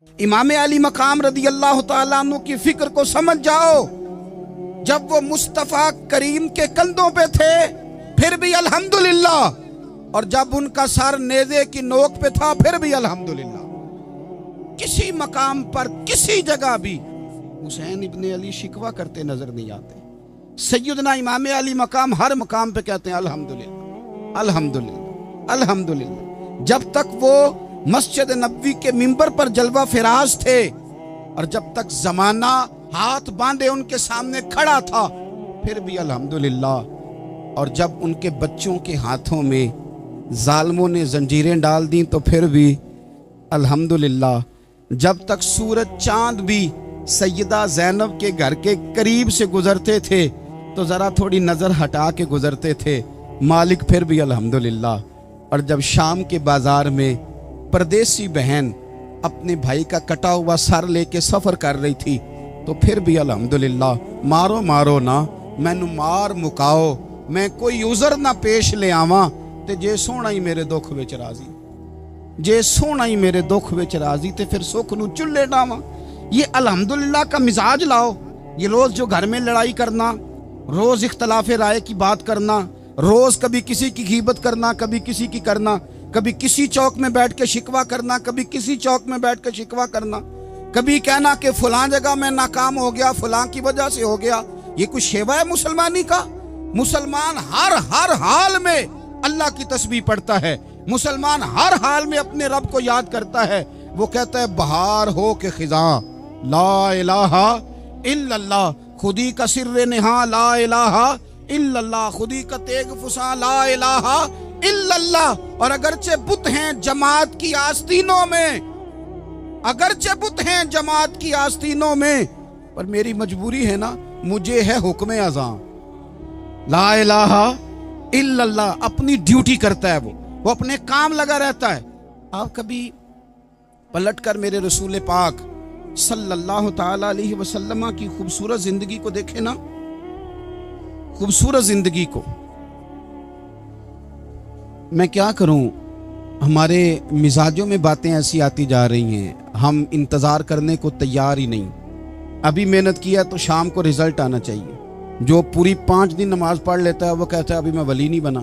इमाम अली मकाम रदी अल्लाह तआला अन्हु की फिक्र को समझ जाओ। जब वो मुस्तफ़ा करीम के कंधों पे थे फिर भी अल्हम्दुलिल्लाह, और जब उनका सर नेज़े की नोक पे था फिर भी अल्हम्दुलिल्लाह। किसी मकाम पर किसी जगह भी हुसैन इब्ने अली शिकवा करते नजर नहीं आते। सैयदना इमाम अली मकाम हर मकाम पे कहते हैं अल्हम्दुलिल्लाह अल्हम्दुलिल्लाह अल्हम्दुलिल्लाह। जब तक वो मस्जिद नबवी के मिंबर पर जलवा फिराज थे और जब तक जमाना हाथ बांधे उनके सामने खड़ा था फिर भी अल्हम्दुलिल्लाह। और जब उनके बच्चों के हाथों में जालिमों ने जंजीरें डाल दी तो फिर भी अल्हम्दुलिल्लाह। जब तक सूरज चांद भी सैयदा ज़ैनब के घर के करीब से गुजरते थे तो ज़रा थोड़ी नज़र हटा के गुजरते थे मालिक, फिर भी अल्हम्दुलिल्लाह। और जब शाम के बाज़ार में परदेसी बहन अपने भाई का कटा हुआ सर लेके सफ़र कर रही थी तो फिर भी अल्हम्दुलिल्लाह। मारो मारो ना मैनू मार मुकाओ, मैं कोई उज़र ना पेश ले आवां ते जे सोहना ही मेरे दुख विच राजी, जे सोहना ही मेरे दुख विच राजी ते फिर सुख नू चुल्ले डावां। ये अल्हम्दुलिल्लाह का मिजाज लाओ। ये रोज़ जो घर में लड़ाई करना, रोज़ इख्तलाफ राय की बात करना, रोज़ कभी किसी की गीबत करना, कभी किसी की करना, कभी किसी चौक में बैठ के शिकवा करना, कभी किसी चौक में बैठ के शिकवा करना, कभी कहना कि फलां जगह में नाकाम हो गया, फलां की वजह से हो गया। ये कुछ शेवा है मुसलमानी का? मुसलमान हर हाल में अल्लाह की तस्बीह पढ़ता है। मुसलमान हर हाल में अपने रब को याद करता है। वो कहता है बहार हो के खिज़ां ला इलाहा इल्लल्लाह, खुदी का सिर्रे निहा ला इलाहा इल्लल्लाह, खुदी का तेग फुसा ला इलाहा इल्लल्लाह। और अगरचे बुत हैं जमात की आस्तीनों में, अगरचे बुत हैं जमात की आस्तीनों में, पर मेरी मजबूरी है ना, मुझे है हुक्म अज़ां ला इलाहा इल्लल्लाह। अपनी ड्यूटी करता है वो अपने काम लगा रहता है। आप कभी पलट कर मेरे रसूल पाक सल्लल्लाहु ताला अलैहि वसल्लम की खूबसूरत जिंदगी को देखे ना, खूबसूरत जिंदगी को। मैं क्या करूं, हमारे मिजाजों में बातें ऐसी आती जा रही हैं, हम इंतज़ार करने को तैयार ही नहीं। अभी मेहनत किया तो शाम को रिजल्ट आना चाहिए। जो पूरी 5 दिन नमाज पढ़ लेता है वो कहता है अभी मैं वली नहीं बना,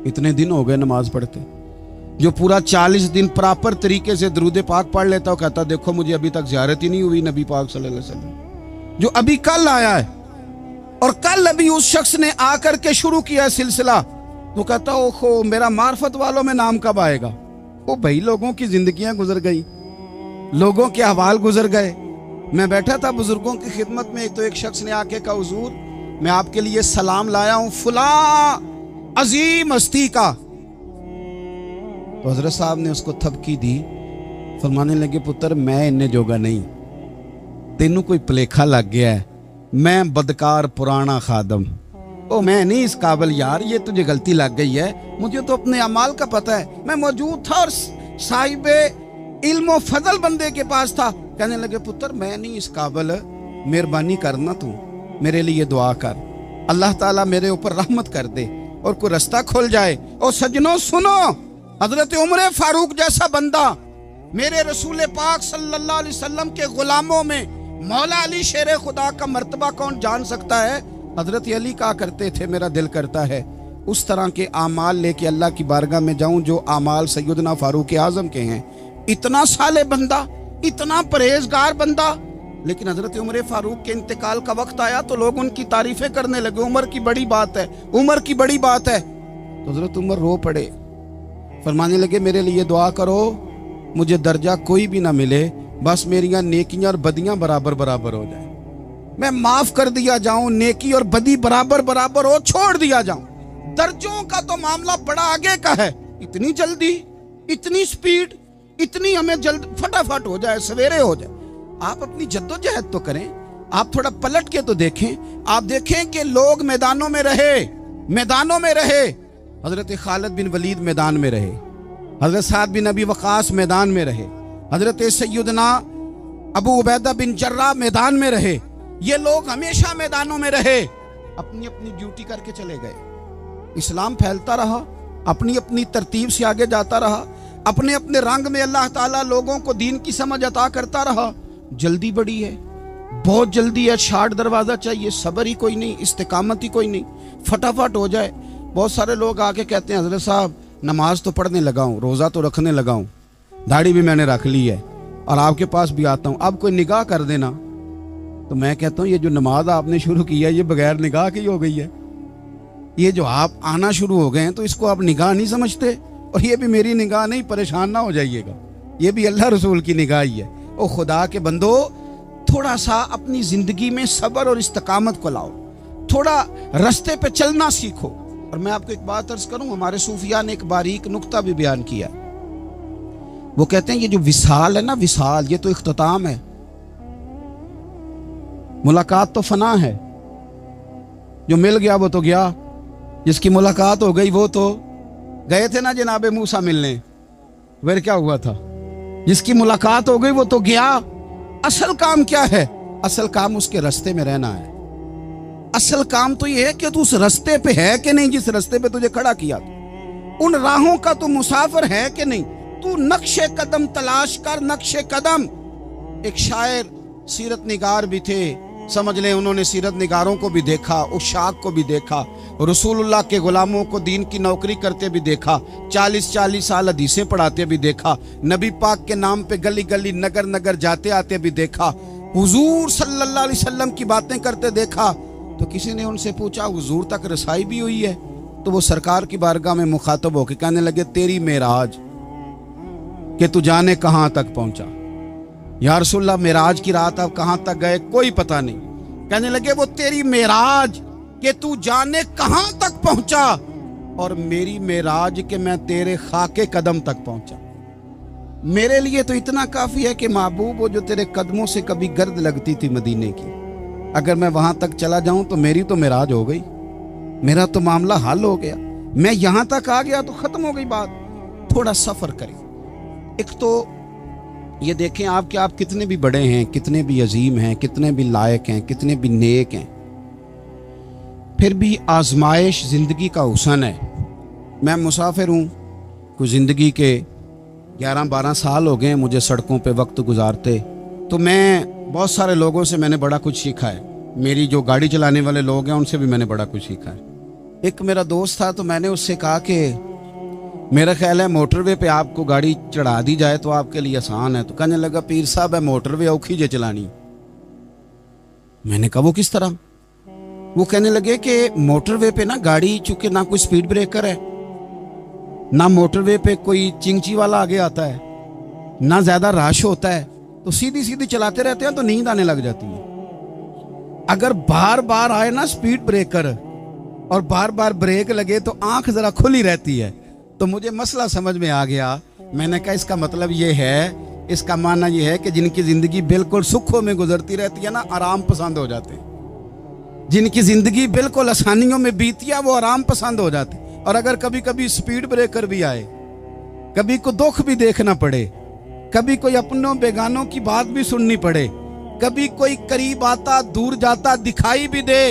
इतने दिन हो गए नमाज पढ़ते। जो पूरा 40 दिन प्रॉपर तरीके से दरूद पाक पढ़ लेता है वो कहता है देखो मुझे अभी तक ज़ियारत ही नहीं हुई नबी पाक सल्लल्लाहु अलैहि वसल्लम। जो अभी कल आया है और कल अभी उस शख्स ने आकर के शुरू किया सिलसिला, तो कहता ओहो मेरा मार्फत वालों में नाम कब आएगा। ओ भाई, लोगों की जिंदगियां गुजर गई, लोगों के अहवाल गुजर गए। मैं बैठा था बुजुर्गों की खिदमत में, तो एक शख्स ने आके कहा हुजूर मैं आपके लिए सलाम लाया हूं फुला अजीम हस्ती का। तो हजरत साहब ने उसको थपकी दी, फरमाने लगे पुत्र मैं इन्ने जोगा नहीं, तेनू कोई भुलेखा लग गया है, मैं बदकार पुराना खादम, ओ मैं नहीं इस काबिल यार, ये तुझे गलती लग गई है, मुझे तो अपने अमाल का पता है, मैं मौजूद था और साहिबे इल्म फजल बंदे के पास था। कहने लगे पुत्र मैं नहीं इस काबिल, मेहरबानी करना तू मेरे लिए दुआ कर, अल्लाह ताला मेरे ऊपर रहमत कर दे और कोई रास्ता खुल जाए। और सज्जनों सुनो, हजरत उमर फारूक जैसा बंदा मेरे रसूल पाक सल्लल्लाहु अलैहि वसल्लम के गुलामों में मौला अली शेर खुदा का मर्तबा कौन जान सकता है। हजरत अली कहा करते थे मेरा दिल करता है उस तरह के आमाल लेके अल्लाह की बारगाह में जाऊं जो आमाल सैयदना फारूक आजम के हैं। इतना साले बंदा, इतना परहेजगार बंदा, लेकिन हजरत उमर फारूक के इंतकाल का वक्त आया तो लोग उनकी तारीफें करने लगे, उमर की बड़ी बात है, उमर की बड़ी बात है। तो हजरत उमर रो पड़े, फरमाने लगे मेरे लिए दुआ करो, मुझे दर्जा कोई भी ना मिले, बस मेरियां नेकियां और बदियां बराबर बराबर हो जाए, मैं माफ कर दिया जाऊं, नेकी और बदी बराबर बराबर हो, छोड़ दिया जाऊं। दर्जों का तो मामला बड़ा आगे का है, इतनी जल्दी, इतनी स्पीड, इतनी हमें जल्द फटाफट हो जाए, सवेरे हो जाए। आप अपनी जद्दोजहद तो करें, आप थोड़ा पलट के तो देखें। आप देखें कि लोग मैदानों में रहे, मैदानों में रहे। हजरत खालिद बिन वलीद मैदान में रहे, हजरत साद बिन अबी वकास मैदान में रहे, हजरत सैयदना अबू उबैदा बिन जर्राह मैदान में रहे। ये लोग हमेशा मैदानों में रहे, अपनी अपनी ड्यूटी करके चले गए। इस्लाम फैलता रहा, अपनी अपनी तरतीब से आगे जाता रहा। अपने अपने रंग में अल्लाह ताला लोगों को दीन की समझ अता करता रहा। जल्दी बड़ी है, बहुत जल्दी है, शार्ट दरवाज़ा चाहिए, सब्र ही कोई नहीं, इस्तिकामत ही कोई नहीं, फटाफट हो जाए। बहुत सारे लोग आके कहते हैं हज़रत साहब नमाज तो पढ़ने लगा हूँ, रोज़ा तो रखने लगा हूँ, दाढ़ी भी मैंने रख ली है और आपके पास भी आता हूँ, अब कोई निगाह कर देना। तो मैं कहता हूँ ये जो नमाज आपने शुरू की है ये बगैर निगाह की हो गई है। ये जो आप आना शुरू हो गए हैं तो इसको आप निगाह नहीं समझते, और ये भी मेरी निगाह नहीं, परेशान ना हो जाइएगा, ये भी अल्लाह रसूल की निगाह ही है। ओ खुदा के बंदो, थोड़ा सा अपनी जिंदगी में सब्र और इस्तिकामत को लाओ, थोड़ा रास्ते पे चलना सीखो। और मैं आपको एक बात अर्ज करूं, हमारे सूफिया ने एक बारीक नुक्ता भी बयान किया। वो कहते हैं ये जो विसाल है ना, विसाल, ये तो इख्तिताम है, मुलाकात तो फना है, जो मिल गया वो तो गया, जिसकी मुलाकात हो गई वो तो गए थे ना जनाबे मूसा मिलने, फिर क्या हुआ था? जिसकी मुलाकात हो गई वो तो गया। असल काम क्या है? असल काम उसके रास्ते में रहना है। असल काम तो ये है कि तू उस रास्ते पे है कि नहीं, जिस रास्ते पे तुझे खड़ा किया, उन राहों का तू मुसाफिर है कि नहीं। तू नक्शे कदम तलाश कर, नक्शे कदम। एक शायर सीरत निगार भी थे, समझ लें उन्होंने सीरत निगारों को भी देखा, उशाक को भी देखा, रसूलुल्लाह के गुलामों को दीन की नौकरी करते भी देखा, 40-40 साल हदीसें पढ़ाते भी देखा, नबी पाक के नाम पे गली गली नगर नगर जाते आते भी देखा, हुजूर सल्लल्लाहु अलैहि वसल्लम की बातें करते देखा। तो किसी ने उनसे पूछा हुजूर तक रसाई भी हुई है? तो वो सरकार की बारगाह में मुखातब होकर कहने लगे तेरी मेराज, कि तू जाने कहां तक पहुंचा। या रसूलल्लाह मेराज की रात आप कहां तक गए? कोई पता नहीं। कहने लगे वो तेरी मेराज कि तू जाने कहां तक पहुंचा, और मेरी मेराज कि मैं तेरे खाके कदम तक पहुंचा। मेरे लिए तो इतना काफी है कि महबूब वो जो तेरे कदमों से कभी गर्द लगती थी मदीने की, अगर मैं वहां तक चला जाऊं तो मेरी तो मेराज हो गई, मेरा तो मामला हल हो गया। मैं यहां तक आ गया तो खत्म हो गई बात। थोड़ा सफर करें। एक तो ये देखें आप कि आप कितने भी बड़े हैं, कितने भी अजीम हैं, कितने भी लायक हैं, कितने भी नेक हैं, फिर भी आजमाइश जिंदगी का हुसन है। मैं मुसाफिर हूँ, कुछ ज़िंदगी के 11-12 साल हो गए मुझे सड़कों पे वक्त गुजारते। तो मैं बहुत सारे लोगों से मैंने बड़ा कुछ सीखा है। मेरी जो गाड़ी चलाने वाले लोग हैं उनसे भी मैंने बड़ा कुछ सीखा है। एक मेरा दोस्त था, तो मैंने उससे कहा कि मेरा ख्याल है मोटरवे पे आपको गाड़ी चढ़ा दी जाए तो आपके लिए आसान है। तो कहने लगा पीर साहब है मोटरवे औखी जे चलानी। मैंने कहा वो किस तरह? वो कहने लगे कि मोटरवे पे ना गाड़ी, चूंकि ना कोई स्पीड ब्रेकर है, ना मोटरवे पे कोई चिंची वाला आगे आता है, ना ज्यादा रश होता है, तो सीधी सीधी चलाते रहते हैं तो नींद आने लग जाती है। अगर बार बार आए ना स्पीड ब्रेकर और बार बार ब्रेक लगे तो आंख जरा खुली रहती है। तो मुझे मसला समझ में आ गया। मैंने कहा इसका मतलब ये है, इसका माना ये है कि जिनकी जिंदगी बिल्कुल सुखों में गुजरती रहती है ना, आराम पसंद हो जाते हैं। जिनकी जिंदगी बिल्कुल आसानियों में बीती है वो आराम पसंद हो जाते हैं। और अगर कभी कभी स्पीड ब्रेकर भी आए, कभी को दुख भी देखना पड़े, कभी कोई अपनों बेगानों की बात भी सुननी पड़े, कभी कोई करीब आता दूर जाता दिखाई भी दे,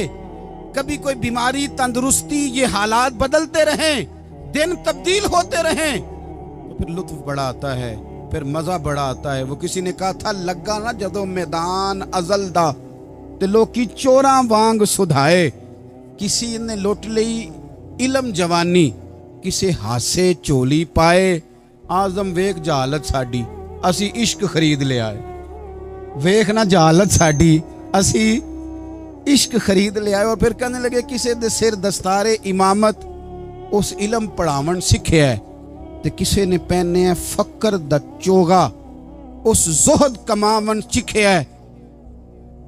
कभी कोई बीमारी तंदुरुस्ती, ये हालात बदलते रहें, दिन तब्दील होते रहें, तो फिर लुत्फ बड़ा आता है, फिर मजा बड़ा आता है। वो किसी ने कहा था लगा ना जदों मैदान अजल दा ते लोकी चोरा वांग सुधाए। किसी ने लुट ली इलम जवानी, किसे हासे चोली पाए। आजम वेख जहालत साडी, असी इश्क खरीद ले आए। वेख ना जहालत साडी, असी इश्क खरीद ले आए। और फिर कहने लगे किसे दे सिर दस्तारे इमामत, उस इलम पढ़ावन सीखे है, ते किसे ने पहने है फकर दा चोगा, उस जोहद कमावन सीखे है।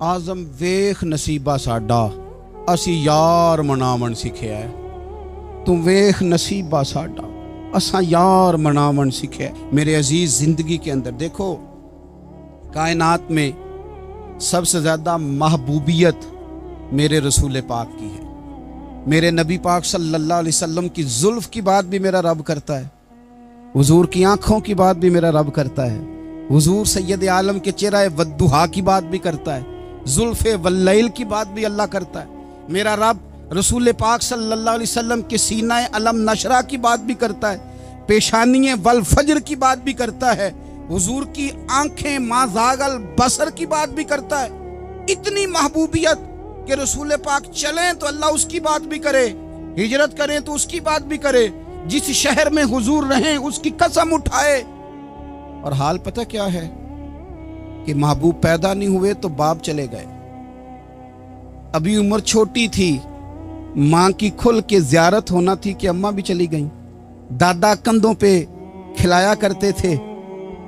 आजम वेख नसीबा साडा, असी यार मनावन सीखे है। तू वेख नसीबा साडा, असा यार मनावन सीखे है। मेरे अजीज, जिंदगी के अंदर देखो, कायनात में सबसे ज्यादा महबूबियत मेरे रसूल पाक की है। मेरे नबी पाक सल्लल्लाहु अलैहि वसल्लम की जुल्फ की बात भी मेरा रब करता है, हुजूर की आंखों की बात भी मेरा रब करता है, हुजूर सैयद आलम के चेहरा वद्दुहा की बात भी करता है, जुल्फे वल्लैल की बात भी अल्लाह करता है। मेरा रब रसूल पाक सल्लल्लाहु अलैहि वसल्लम के सीना अलम नशरा की बात भी करता है। पेशानियां वल फजर की बात भी करता है, हुजूर की आंखें माजागल बसर की बात भी करता है। इतनी महबूबियत कि रसूल पाक चलें तो अल्लाह उसकी बात भी करे, हिजरत करें तो उसकी बात भी करे, जिस शहर में हुजूर रहें उसकी कसम उठाए। और हाल पता क्या है कि महबूब पैदा नहीं हुए तो बाप चले गए, अभी उम्र छोटी थी, माँ की खुल के ज़ियारत होना थी कि अम्मा भी चली गईं। दादा कंधों पे खिलाया करते थे,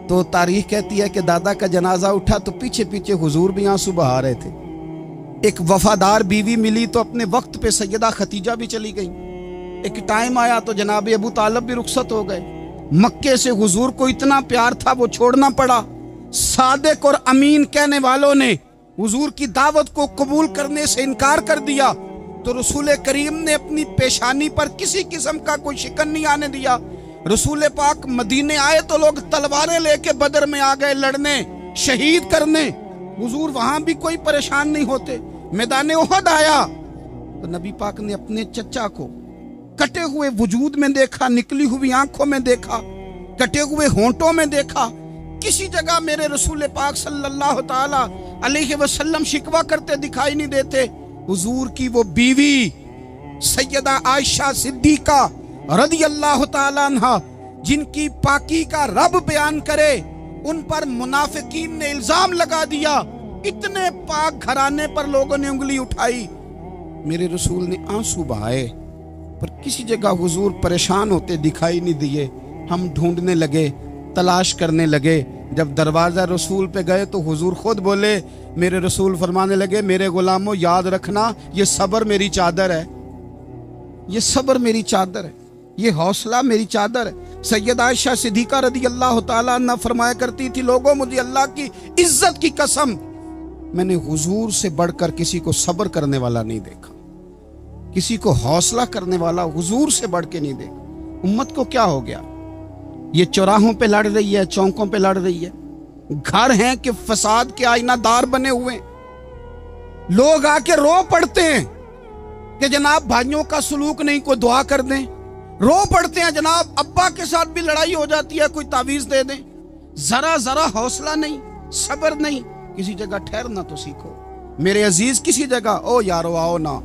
तो तारीख कहती है कि दादा का जनाजा उठा तो पीछे पीछे हुजूर भी आंसू बहा रहे थे। एक वफादार बीवी मिली तो अपने वक्त पे सैयदा खतीजा भी चली गई। एक टाइम आया तो जनाब अबू तालब भी रुखसत हो गए। मक्के से हुजूर को इतना प्यार था वो छोड़ना पड़ा। सादिक और अमीन कहने वालों ने हुजूर की दावत को कबूल करने से इनकार कर दिया, तो रसूल करीम ने अपनी पेशानी पर किसी किस्म का कोई शिकन नहीं आने दिया। रसूल पाक मदीने आए तो लोग तलवारें लेके बदर में आ गए लड़ने, शहीद करने। हुजूर वहां भी कोई परेशान नहीं होते। मैदान उहद आया तो नबी पाक ने अपने चचा को कटे हुए वजूद में देखा, निकली हुई आंखों में देखा, कटे हुए होंठों में देखा। किसी जगह मेरे रसूल पाक सल्लल्लाहु ताला अलैहि वसल्लम शिकवा करते दिखाई नहीं देते। हुजूर की वो बीवी सैयदा आयशा सिद्दीका रदी अल्लाह ताला अन्हा, जिनकी पाकी का रब बयान करे, उन पर मुनाफिकीन ने इल्जाम लगा दिया। इतने पाक घराने पर लोगों ने उंगली उठाई। मेरे रसूल ने आंसू बहाए, पर किसी जगह हुजूर परेशान होते दिखाई नहीं दिए। हम ढूंढने लगे, तलाश करने लगे। जब दरवाजा रसूल पे गए तो हुजूर खुद बोले, मेरे रसूल फरमाने लगे, मेरे गुलामों याद रखना, ये सब्र मेरी चादर है, ये सब्र मेरी चादर है, ये हौसला मेरी चादर है। सैयदा आयशा सिद्दीका रदी अल्लाह ताला अन्हा फरमाया करती थी, लोगों मुझे अल्लाह की इज्जत की कसम, मैंने हुजूर से बढ़कर किसी को सब्र करने वाला नहीं देखा, किसी को हौसला करने वाला हुजूर से बढ़ के नहीं देखा। उम्मत को क्या हो गया? ये चौराहों पे लड़ रही है, चौकों पे लड़ रही है। घर हैं कि फसाद के आईनादार बने हुए। लोग आके रो पड़ते हैं कि जनाब भाइयों का सलूक नहीं, कोई दुआ कर दें। रो पड़ते हैं जनाब अब्बा के साथ भी लड़ाई हो जाती है, कोई तावीज दे दें। जरा जरा हौसला नहीं, सब्र नहीं। किसी जगह ठहरना तो सीखो मेरे अजीज, किसी जगह ओ यारो आओ ना।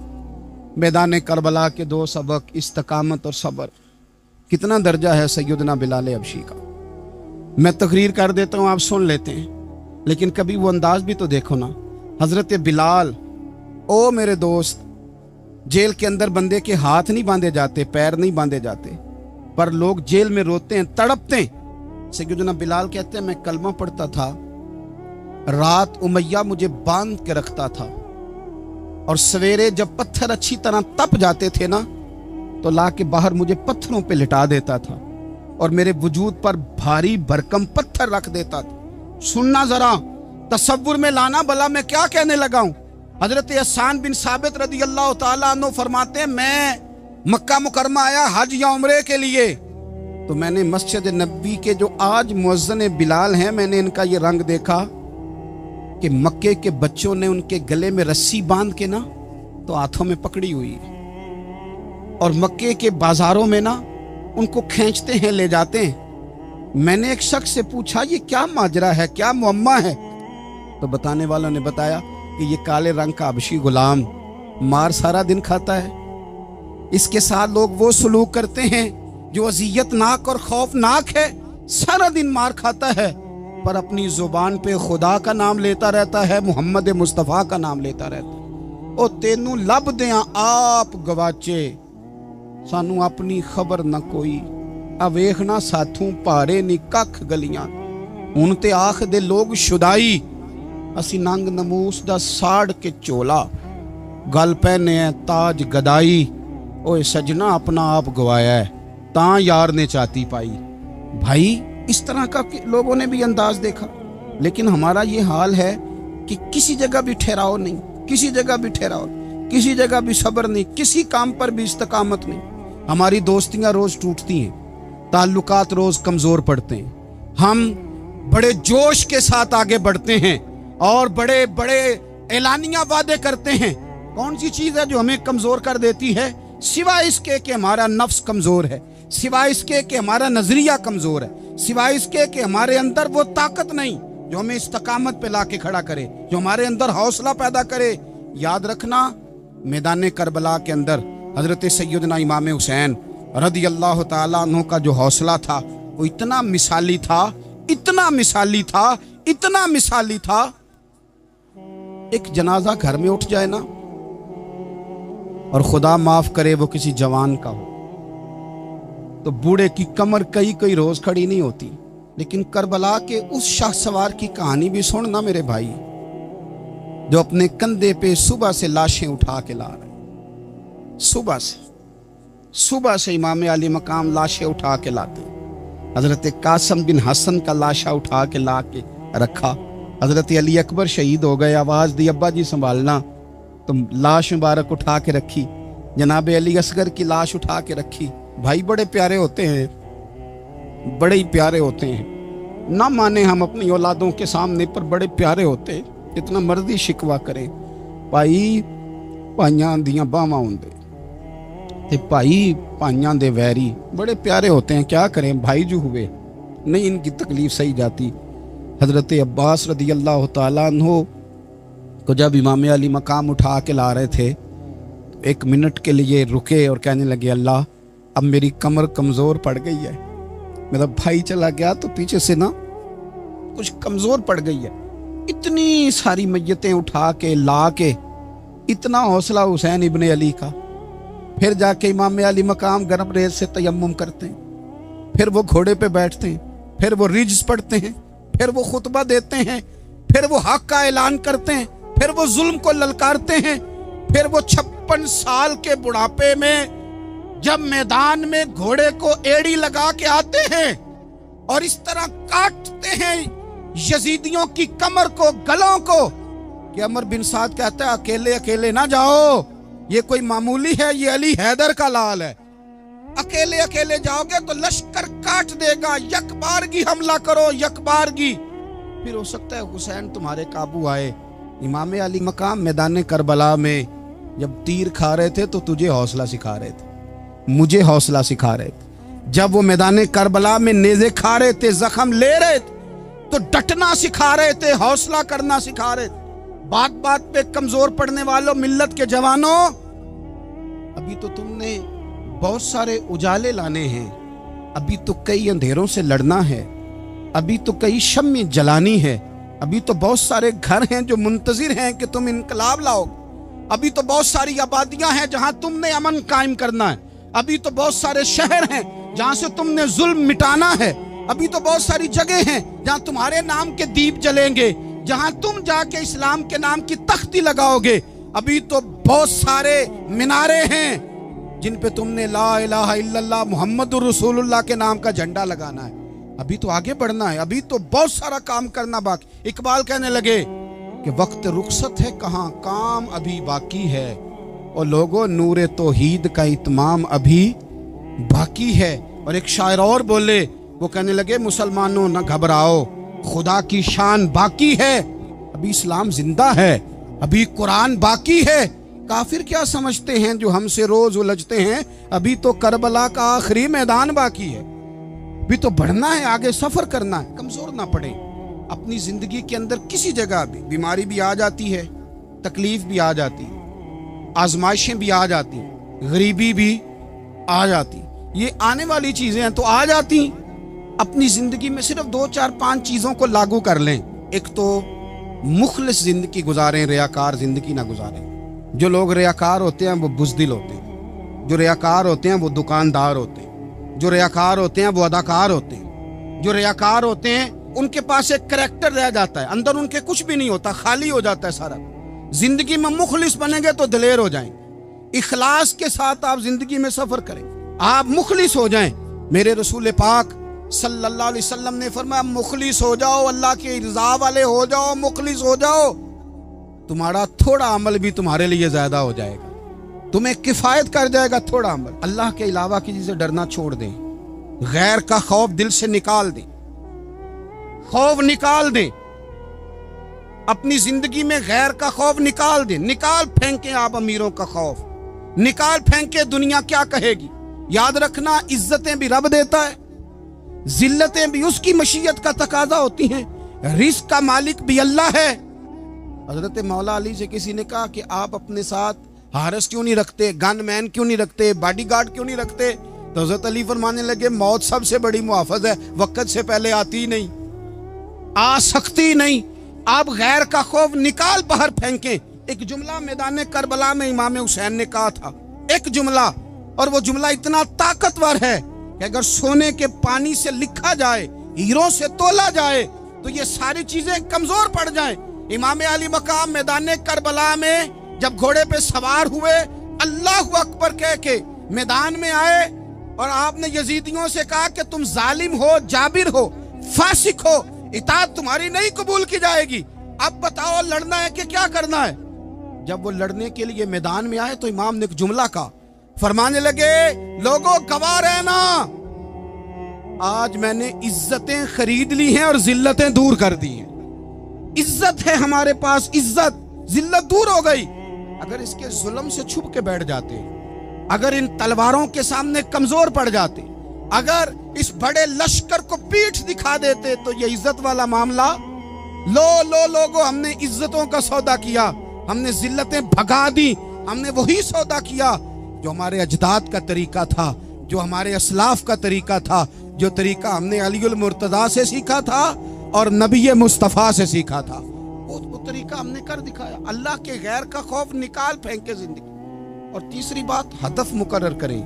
मैदान करबला के दो सबक, इस्तकामत और सब्र। कितना दर्जा है सैयदना बिलाल हबशी का। मैं तकरीर कर देता हूँ, आप सुन लेते हैं, लेकिन कभी वो अंदाज भी तो देखो ना। हजरत बिलाल, ओ मेरे दोस्त, जेल के अंदर बंदे के हाथ नहीं बांधे जाते, पैर नहीं बांधे जाते, पर लोग जेल में रोते हैं, तड़पते हैं। सैयदना बिलाल कहते हैं, मैं कलमा पढ़ता था, रात उमैया मुझे बांध के रखता था, और सवेरे जब पत्थर अच्छी तरह तप जाते थे ना, तो ला के बाहर मुझे पत्थरों पे लिटा देता था और मेरे वजूद पर भारी भरकम पत्थर रख देता था। सुनना जरा, तसव्वुर में लाना, भला मैं क्या कहने लगा हूं। हजरत हसन बिन साबित रदी अल्लाह ताला अन्हु फरमाते हैं, मैं मक्का मुकरमा आया हज या उम्रे के लिए, तो मैंने मस्जिद नबी के जो आज मुअज्जिन बिलाल हैं, मैंने इनका ये रंग देखा कि मक्के के बच्चों ने उनके गले में रस्सी बांध के ना तो हाथों में पकड़ी हुई है, और मक्के के बाजारों में ना उनको खींचते हैं, ले जाते हैं। मैंने एक शख्स से पूछा, ये क्या माजरा है, क्या मुअम्मा है? तो बताने वालों ने बताया कि ये काले रंग का हबशी गुलाम मार सारा दिन खाता है। इसके साथ लोग वो सलूक करते हैं जो अजियतनाक और खौफनाक है। सारा दिन मार खाता है, पर अपनी जुबान पे खुदा का नाम लेता रहता है, मोहम्मद मुस्तफ़ा का नाम लेता रहता है। ओ तेनू लब दिया आप गवाचे, सानू अपनी खबर न कोई, आ वेखना साथों भारे नी कख गलियां। हुण ते आख दे लोग शुदाई, असी नंग नमूस दा साड़ के चोला, गल पहने है ताज गदाई। ओए सजना अपना आप गवाया है, ता यार ने चाती पाई। भाई इस तरह का लोगों ने भी अंदाज देखा, लेकिन हमारा ये हाल है कि किसी जगह भी ठहराव नहीं, किसी जगह भी ठहराव, किसी जगह भी सब्र नहीं, किसी काम पर भी इस्तकामत नहीं। हमारी दोस्तियां रोज टूटती हैं, ताल्लुकात रोज कमजोर पड़ते हैं। हम बड़े जोश के साथ आगे बढ़ते हैं और बड़े बड़े ऐलानिया वादे करते हैं। कौन सी चीज है जो हमें कमजोर कर देती है? सिवाय इसके कि हमारा नफ्स कमजोर है। सिवाय इसके कि हमारा नजरिया कमजोर है, सिवाय इसके कि हमारे अंदर वो ताकत नहीं जो हमें इस्तकामत पे लाके खड़ा करे, जो हमारे अंदर हौसला पैदा करे। याद रखना, मैदान करबला के अंदर हजरत सैयदना इमाम हुसैन रदी अल्लाह ताला अन्हु का जो हौसला था वो इतना मिसाली था, इतना मिसाली था, इतना मिसाली था। एक जनाजा घर में उठ जाए ना, और खुदा माफ करे वो किसी जवान का हो, तो बूढ़े की कमर कई कई रोज खड़ी नहीं होती। लेकिन करबला के उस शाह सवार की कहानी भी सुनना मेरे भाई, जो अपने कंधे पे सुबह से लाशें उठा के ला रहे। सुबह से इमाम अली मकाम लाशें उठा के लाते। हजरत कासम बिन हसन का लाशा उठा के ला के रखा। हजरत अली अकबर शहीद हो गए, आवाज दी अब्बा जी संभालना, तो लाश मुबारक उठा के रखी। जनाब अली असगर की लाश उठा के रखी। भाई बड़े प्यारे होते हैं, बड़े ही प्यारे होते हैं। ना माने हम अपनी औलादों के सामने, पर बड़े प्यारे होते हैं। इतना मर्जी शिकवा करें, भाई भाइयां दियां बावां होंदे ते भाई भाइयां दे वैरी बड़े प्यारे होते हैं। क्या करें, भाई जो हुए नहीं इनकी तकलीफ सही जाती। हजरत अब्बास रदी अल्लाह ताला अन्हु को जब इमाम अली मकाम उठा के ला रहे थे, तो 1 मिनट के लिए रुके और कहने लगे, अल्लाह अब मेरी कमर कमज़ोर पड़ गई है। मेरा भाई चला गया तो पीछे से ना कुछ कमज़ोर पड़ गई है। इतनी सारी मैयतें उठा के ला के, इतना हौसला हुसैन इब्ने अली का। फिर जाके इमाम अली मकाम गर्म रेत से तयम्मुम करते हैं, फिर वो घोड़े पे बैठते हैं, फिर वो रिज्स पढ़ते हैं, फिर वो खुतबा देते हैं, फिर वो हक का ऐलान करते हैं, फिर वो जुल्म को ललकारते हैं, फिर वो 56 साल के बुढ़ापे में जब मैदान में घोड़े को एड़ी लगा के आते हैं और इस तरह काटते हैं यजीदियों की कमर को, गलों को, कि अमर बिन साद कहता है अकेले अकेले ना जाओ, ये कोई मामूली है, ये अली हैदर का लाल है। अकेले अकेले जाओगे तो लश्कर काट देगा, यकबारगी हमला करो, यकबारगी। फिर हो सकता है हुसैन तुम्हारे काबू आए। इमाम अली मकाम मैदान करबला में जब तीर खा रहे थे तो तुझे हौसला सिखा रहे थे, मुझे हौसला सिखा रहे थे। जब वो मैदान करबला में नेज़े खा रहे थे, जख्म ले रहे थे, तो डटना सिखा रहे थे, हौसला करना सिखा रहे थे। बात बात पे कमजोर पड़ने वालों, मिल्लत के जवानों, अभी तो तुमने बहुत सारे उजाले लाने हैं, अभी तो कई अंधेरों से लड़ना है, अभी तो कई शम्में जलानी है, अभी तो बहुत सारे घर हैं जो मुंतजिर हैं कि तुम इनकलाब लाओ, अभी तो बहुत सारी आबादियां हैं जहां तुमने अमन कायम करना है, अभी तो बहुत सारे शहर हैं जहां से तुमने जुल्म मिटाना है, अभी तो बहुत सारी जगह हैं जहां तुम्हारे नाम के दीप जलेंगे, जहां तुम जाके इस्लाम के नाम की तख्ती लगाओगे। अभी तो बहुत सारे मीनारे हैं जिन पे तुमने ला इलाहा इल्लल्लाह मुहम्मदुर रसूलुल्लाह के नाम का झंडा लगाना है। अभी तो आगे बढ़ना है, अभी तो बहुत सारा काम करना बाकी। इकबाल कहने लगे कि वक्त रुखसत है कहाँ, काम अभी बाकी है, और लोगों नूरे तौहीद का इत्माम अभी बाकी है। और एक शायर और बोले, वो कहने लगे मुसलमानों न घबराओ, खुदा की शान बाकी है, अभी इस्लाम जिंदा है, अभी कुरान बाकी है। काफिर क्या समझते हैं जो हमसे रोज उलझते हैं, अभी तो करबला का आखिरी मैदान बाकी है, अभी तो बढ़ना है, आगे सफर करना है, कमजोर ना पड़े। अपनी जिंदगी के अंदर किसी जगह भी बीमारी भी आ जाती है, तकलीफ भी आ जाती है, आजमाइशें भी आ जाती, गरीबी भी आ जाती, ये आने वाली चीजें हैं तो आ जाती। अपनी जिंदगी में सिर्फ 2 4 5 चीजों को लागू कर लें। एक तो मुखलिस जिंदगी गुजारें, रियाकार जिंदगी ना गुजारें। जो लोग रियाकार होते हैं वो बुज़दिल होते हैं, जो रियाकार होते हैं वो दुकानदार होते हैं, जो रियाकार होते हैं वो अदाकार होते हैं, जो रियाकार होते हैं उनके पास एक करैक्टर रह जाता है, अंदर उनके कुछ भी नहीं होता, खाली हो जाता है सारा। जिंदगी में मुखलिस बनेंगे तो दिलेर हो जाएंगे। इखलास के साथ आप जिंदगी में सफर करें, आप मुखलिस हो जाएं। मेरे रसूल पाक सल्लल्लाहु अलैहि वसल्लम ने फरमाया मुखलिस हो जाओ, अल्लाह के रज़ा वाले हो जाओ, मुखलिस हो जाओ, तुम्हारा थोड़ा अमल भी तुम्हारे लिए ज्यादा हो जाएगा, तुम्हें किफायत कर जाएगा थोड़ा अमल। अल्लाह के अलावा किसी से डरना छोड़ दें, गैर का खौफ दिल से निकाल दें, खौफ निकाल दें, अपनी जिंदगी में गैर का खौफ निकाल दें। निकाल फेंके आप अमीरों का खौफ, निकाल फेंके दुनिया क्या कहेगी, याद रखना, इज्जतें भी रब देता है, जिल्लतें भी उसकी मशीयत का तकाजा होती हैं, रिस्क का मालिक भी अल्लाह है। हजरत मौला अली से किसी ने कहा कि आप अपने साथ हारस क्यों नहीं रखते, गन मैन क्यों नहीं रखते, बॉडीगार्ड क्यों नहीं रखते? तो हजरत अली फरमाने लगे, मौत सबसे बड़ी मुहाफिज है, वक्त से पहले आती ही नहीं, आ सकती नहीं। आप गैर का खौफ निकाल बाहर फेंकें। एक जुमला मैदान करबला में इमाम हुसैन ने कहा था, एक जुमला, और वो जुमला इतना ताकतवर है कि अगर सोने के पानी से लिखा जाए, हीरों से तोला जाए, तो ये सारी चीजें कमजोर पड़ जाएं। इमाम अली मकाम मैदान करबला में जब घोड़े पे सवार हुए, अल्लाह अकबर कह के मैदान में आए, और आपने यजीदियों से कहा कि तुम जालिम हो, जाबिर हो, फासिक हो, इताअत तुम्हारी नहीं कबूल की जाएगी, अब बताओ लड़ना है कि क्या करना है? जब वो लड़ने के लिए मैदान में आए तो इमाम ने एक जुमला कहा, फरमाने लगे, लोगों गवाह रहना, आज मैंने इज्जतें खरीद ली हैं और जिल्लतें दूर कर दी हैं। इज्जत है हमारे पास, इज्जत, जिल्लत दूर हो गई। अगर इसके जुल्म से छुप के बैठ जाते, अगर इन तलवारों के सामने कमजोर पड़ जाते, अगर इस बड़े लश्कर को पीठ दिखा देते, तो ये इज्जत वाला मामला, लोगों हमने इज्जतों का सौदा किया, हमने जिल्लतें भगा दी, हमने वही सौदा किया जो हमारे अजदाद का तरीका था, जो हमारे असलाफ का तरीका था, जो तरीका हमने अलीउल मुर्तजा से सीखा था और नबी मुस्तफ़ा से सीखा था, वो तरीका हमने कर दिखाया। अल्लाह के गैर का खौफ निकाल फेंके जिंदगी। और तीसरी बात, हदफ मुकर्रर करें,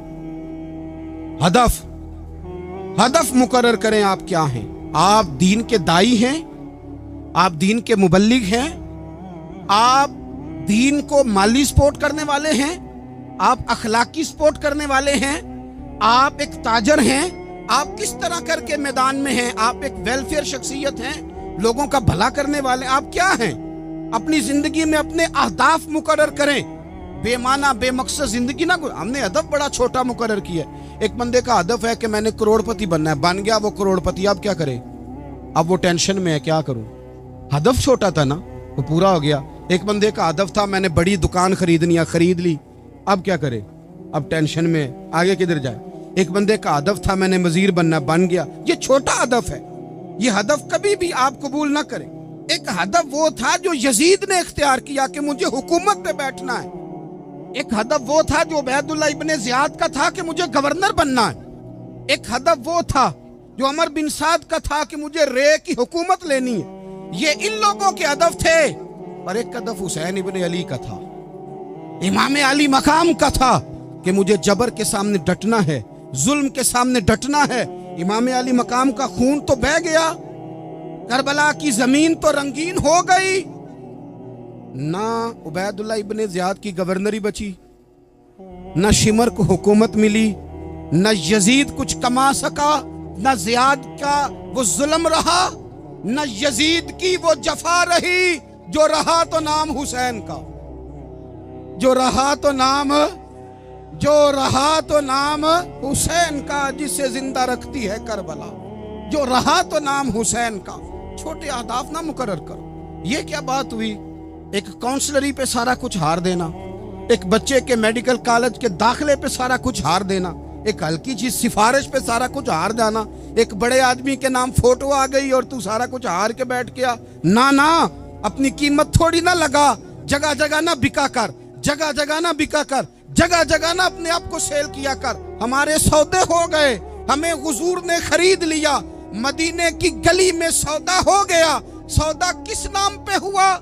हदफ मुकर्रर करें। आप क्या हैं? आप दीन के दाई हैं, आप दीन के मुबल्लिग हैं, आप दीन को माली सपोर्ट करने वाले हैं, आप अखलाकी सपोर्ट करने वाले हैं, आप एक ताजर हैं, आप किस तरह करके मैदान में हैं, आप एक वेलफेयर शख्सियत हैं, लोगों का भला करने वाले, आप क्या हैं? अपनी जिंदगी में अपने अहदाफ मुकर्रर करें, बेमाना बेमकसद जिंदगी ना। हमने हदफ बड़ा छोटा मुकर्रर किया। एक बंदे का हदफ है कि मैंने करोड़पति बनना है, बन गया वो करोड़पति, अब क्या करे? अब वो टेंशन में है, क्या करूं? हदफ छोटा था ना, वो पूरा हो गया। एक बंदे का हदफ था, मैंने बड़ी दुकान खरीदनी है, खरीद ली, अब क्या करे? अब टेंशन में, आगे किधर जाए? एक बंदे का हदफ था, मैंने वजीर बनना, बन गया। ये छोटा हदफ है, ये हदफ कभी भी आप कबूल ना करें। एक हदफ वो था जो यजीद ने इख्तियार किया कि मुझे हुकूमत पे बैठना है। एक हदफ वो था जो उबैदुल्लाह इब्ने ज़ियाद का था कि मुझे गवर्नर बनना है। एक हदफ वो था जो अमर बिन साद का था कि मुझे रे की हुकूमत लेनी है। ये इन लोगों के हदफ थे। और एक हदफ हुसैन इब्ने अली का था, इमाम अली मकाम का था कि मुझे जबर के सामने डटना है, जुल्म के सामने डटना है। इमाम अली मकाम का खून तो बह गया, करबला की जमीन तो रंगीन हो गई, ना उबैदुल्लाह इब्ने ज़ियाद की गवर्नरी बची, ना शिमर को हुकूमत मिली, ना यजीद कुछ कमा सका, ना ज़ियाद का वो जुल्म रहा, ना यजीद की वो जफा रही। जो रहा तो नाम हुसैन का, जो रहा तो नाम हुसैन का, जिसे जिंदा रखती है करबला। जो रहा तो नाम हुसैन का। छोटे अहदाफ ना मुकर्रर करो। ये क्या बात हुई? एक काउंसलरी पे सारा कुछ हार देना, एक बच्चे के मेडिकल कॉलेज के दाखिले पे सारा कुछ हार देना, एक हल्की चीज सिफारिश पे सारा कुछ हार जाना, एक बड़े आदमी के नाम फोटो आ गई और तू सारा कुछ हार के बैठ गया। ना, अपनी कीमत थोड़ी ना लगा, जगह जगह ना बिका कर, जगह जगह ना बिका कर, जगह जगह ना अपने आप को सेल किया कर। हमारे सौदे हो गए, हमें हुजूर ने खरीद लिया, मदीने की गली में सौदा हो गया। सौदा किस नाम पे हुआ?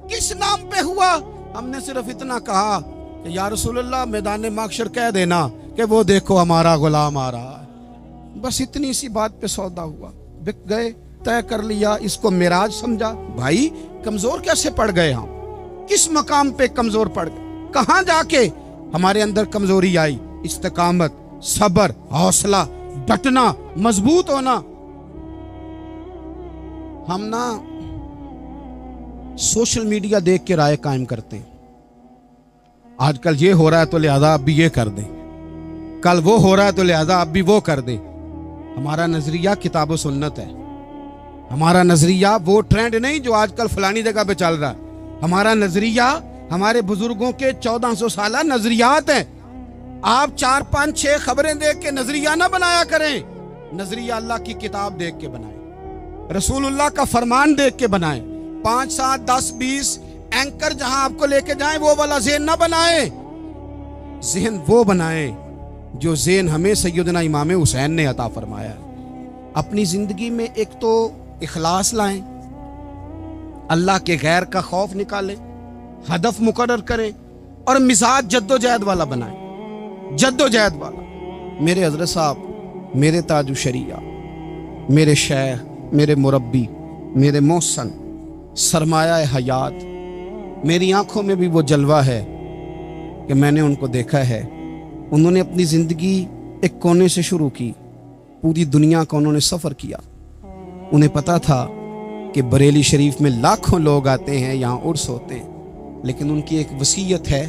किस नाम पे हुआ? हमने सिर्फ इतना कहा कि या रसूलल्लाह मैदान माशर कह देना कि वो देखो हमारा गुलाम आ रहा है। बस इतनी सी बात पे सौदा हुआ, बिक गए, तय कर लिया, इसको मिराज समझा। भाई कमजोर कैसे पड़ गए हम? किस मकाम पे कमजोर पड़ गए? कहां जाके हमारे अंदर कमजोरी आई? इस्तिकामत, सब्र, हौसला, डटना, मजबूत होना। हम ना सोशल मीडिया देख के राय कायम करते हैं। आजकल ये हो रहा है तो लिहाजा अब भी ये कर दें, कल वो हो रहा है तो लिहाजा अब भी वो कर दें। हमारा नजरिया किताब व सुन्नत है। हमारा नजरिया वो ट्रेंड नहीं जो आजकल फलानी जगह पे चल रहा है। हमारा नजरिया हमारे बुजुर्गों के 1400 साल नजरियात हैं। आप 4 5 6 खबरें देख के नजरिया ना बनाया करें, नजरिया अल्लाह की किताब देख के बनाएं, रसूलुल्लाह का फरमान देख के बनाएं। 5 7 10 20 एंकर जहां आपको लेके जाएं वो वाला ज़हन ना बनाएं, ज़हन वो बनाएं जो ज़हन हमें सैयदना इमाम हुसैन ने अता फरमाया। अपनी जिंदगी में एक तो इखलास लाएं, अल्लाह के गैर का खौफ निकालें, हदफ मुकर्रर करें और मिजाज जद्दोजहद वाला बनाएं, जद्दोजहद वाला। मेरे हजरत साहब, मेरे ताजु शरिया, मेरे शेख, मेरे मुरब्बी, मेरे मोहसन, सरमाया हयात, मेरी आंखों में भी वो जलवा है कि मैंने उनको देखा है। उन्होंने अपनी ज़िंदगी एक कोने से शुरू की, पूरी दुनिया का उन्होंने सफ़र किया। उन्हें पता था कि बरेली शरीफ में लाखों लोग आते हैं, यहाँ उर्स होते हैं, लेकिन उनकी एक वसीयत है,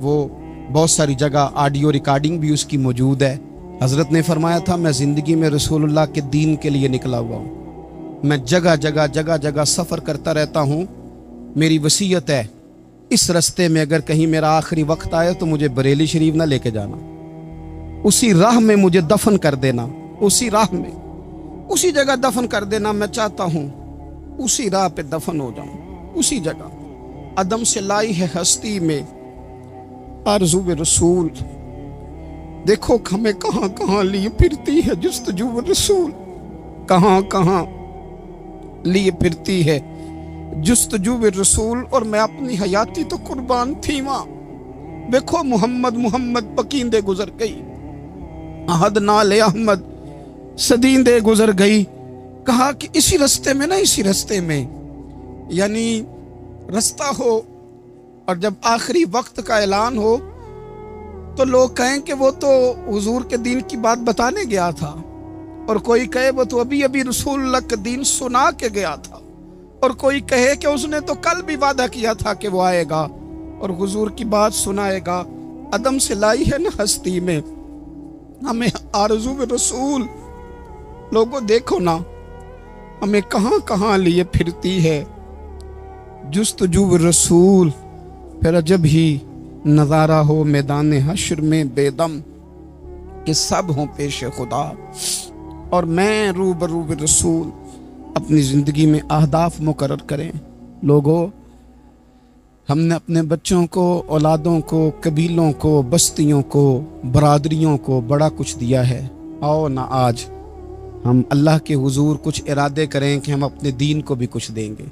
वो बहुत सारी जगह ऑडियो रिकॉर्डिंग भी उसकी मौजूद है। हज़रत ने फरमाया था, मैं ज़िंदगी में रसूलुल्लाह के दीन के लिए निकला हुआ हूँ, मैं जगह जगह सफ़र करता रहता हूँ। मेरी वसीयत है, इस रास्ते में अगर कहीं मेरा आखिरी वक्त आए तो मुझे बरेली शरीफ ना लेके जाना, उसी राह में मुझे दफन कर देना, उसी राह में, उसी जगह दफन कर देना। मैं चाहता हूँ उसी राह पे दफन हो जाऊं, उसी जगह। अदम से लाई है हस्ती में आरज़ू रसूल, देखो हमें कहाँ कहाँ लिए फिरती है जुस्तजू रसूल, कहाँ कहाँ लिए फिरती है जुस्तजू रसूल। और मैं अपनी हयाती तो कुर्बान थी वहाँ, देखो मोहम्मद मोहम्मद पकींदे गुजर गई, अहद नाले अहमद सदींदे गुजर गई। कहा कि इसी रास्ते में ना, इसी रास्ते में, यानी रास्ता हो और जब आखिरी वक्त का ऐलान हो तो लोग कहें कि वो तो हुजूर के दीन की बात बताने गया था, और कोई कहे वो तो अभी अभी रसूलुल्लाह का दीन सुना के गया था, और कोई कहे कि उसने तो कल भी वादा किया था कि वो आएगा और हुजूर की बात सुनाएगा। अदम से लाई है ना हस्ती में हमें आरज़ू रसूल, लोगों देखो ना हमें कहाँ कहाँ लिए फिरती है जुस्तजू रसूल। फिर अजब ही नज़ारा हो मैदान हश्र में बेदम कि सब हों पेश खुदा और मैं रूबरू रसूल। अपनी ज़िंदगी में अहदाफ मुकर्रर करें लोगों। हमने अपने बच्चों को, औलादों को, कबीलों को, बस्तियों को, बरादरियों को बड़ा कुछ दिया है। आओ ना आज हम अल्लाह के हुजूर कुछ इरादे करें कि हम अपने दीन को भी कुछ देंगे,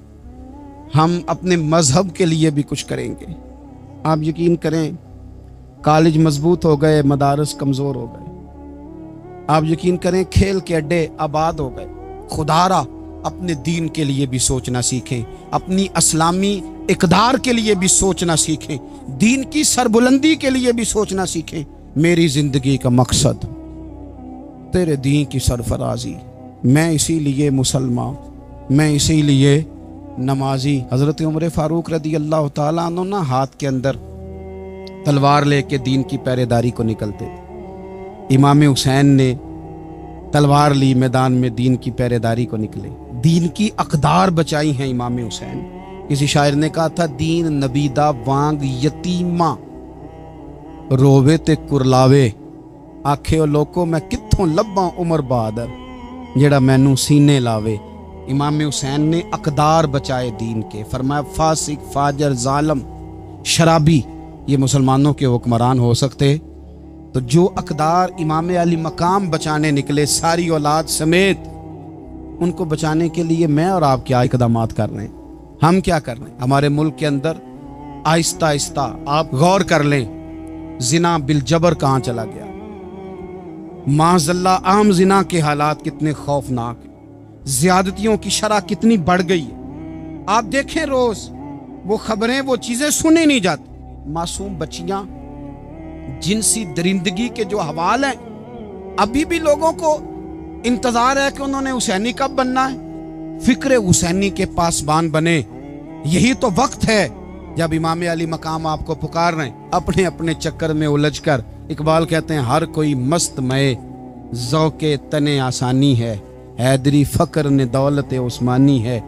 हम अपने मज़हब के लिए भी कुछ करेंगे। आप यकीन करें, कॉलेज मजबूत हो गए, मदारस कमज़ोर हो गए। आप यकीन करें, खेल के अड्डे आबाद हो गए। खुदारा अपने दीन के लिए भी सोचना सीखें, अपनी इस्लामी इक़दार के लिए भी सोचना सीखें, दीन की सरबुलंदी के लिए भी सोचना सीखें। मेरी ज़िंदगी का मकसद तेरे दीन की सरफराजी, मैं इसीलिए मुसलमान, मैं इसीलिए नमाजी। हज़रत उमर फ़ारूक रदी अल्लाह ताला अन्हु ना हाथ के अंदर तलवार लेके दीन की पहरेदारी को निकलते थे। इमाम हुसैन ने तलवार ली, मैदान में दीन की पहरेदारी को निकले, दीन की अक़दार बचाई हैं इमाम हुसैन। किसी शायर ने कहा था, दीन नबीदा वांग यतीमा रोवे ते कुरलावे, आखे लोको मैं कित्थों लब्बा उमर बहादुर जेड़ा मैनू सीने लावे। इमाम हुसैन ने अक़दार बचाए दीन के। फरमाया फासिक, फाजर, जालम, शराबी ये मुसलमानों के हुक्मरान हो सकते, तो जो अक़दार इमाम अली मकाम बचाने निकले सारी औलाद समेत, उनको बचाने के लिए मैं और आप क्या इक़दामात कर रहे हैं, हम क्या कर रहे हैं। हमारे मुल्क के अंदर आहिस्ता आहिस्ता आप गौर कर लें, जिना बिल जबर कहाँ चला गया। माज़ल्ला आम जिना के हालात कितने खौफनाक, ज़्यादतियों की शरह कितनी बढ़ गई है। आप देखें रोज वो खबरें, वो चीज़ें सुनी नहीं जाती। मासूम बच्चियां, जिनसी दरिंदगी के जो हवाल हैं, अभी भी लोगों को इंतजार है कि उन्होंने हुसैनी कब बनना है, फिक्र हुसैनी के पासबान बने। यही तो वक्त है जब इमाम अली मकाम आपको पुकार रहे हैं। अपने अपने चक्कर में उलझ कर इकबाल कहते हैं, हर कोई मस्त मय ज़ौक़े तने आसानी है, हैदरी फ़क्र ने दौलत उस्मानी है,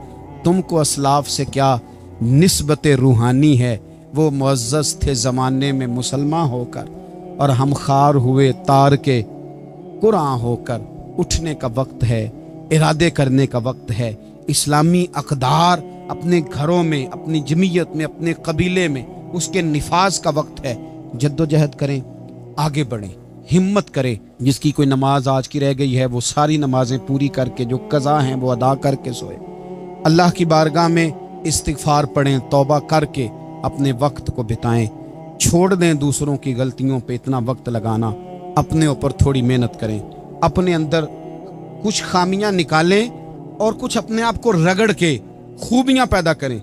तुमको असलाफ से क्या निस्बत रूहानी है। वो मुअज़्ज़ज़ थे ज़माने में मुसलमान होकर, और हम खार हुए तार के कुरान होकर उठने का वक्त है, इरादे करने का वक्त है। इस्लामी अक़दार अपने घरों में, अपनी जमीयत में, अपने कबीले में उसके निफाज का वक्त है। जद्दोजहद करें, आगे बढ़ें, हिम्मत करें। जिसकी कोई नमाज आज की रह गई है वो सारी नमाजें पूरी करके, जो कज़ा हैं वो अदा करके सोए। अल्लाह की बारगाह में इस्तिग़फ़ार पढ़ें, तौबा करके अपने वक्त को बिताएं। छोड़ दें दूसरों की गलतियों पे इतना वक्त लगाना, अपने ऊपर थोड़ी मेहनत करें। अपने अंदर कुछ खामियां निकालें और कुछ अपने आप को रगड़ के खूबियां पैदा करें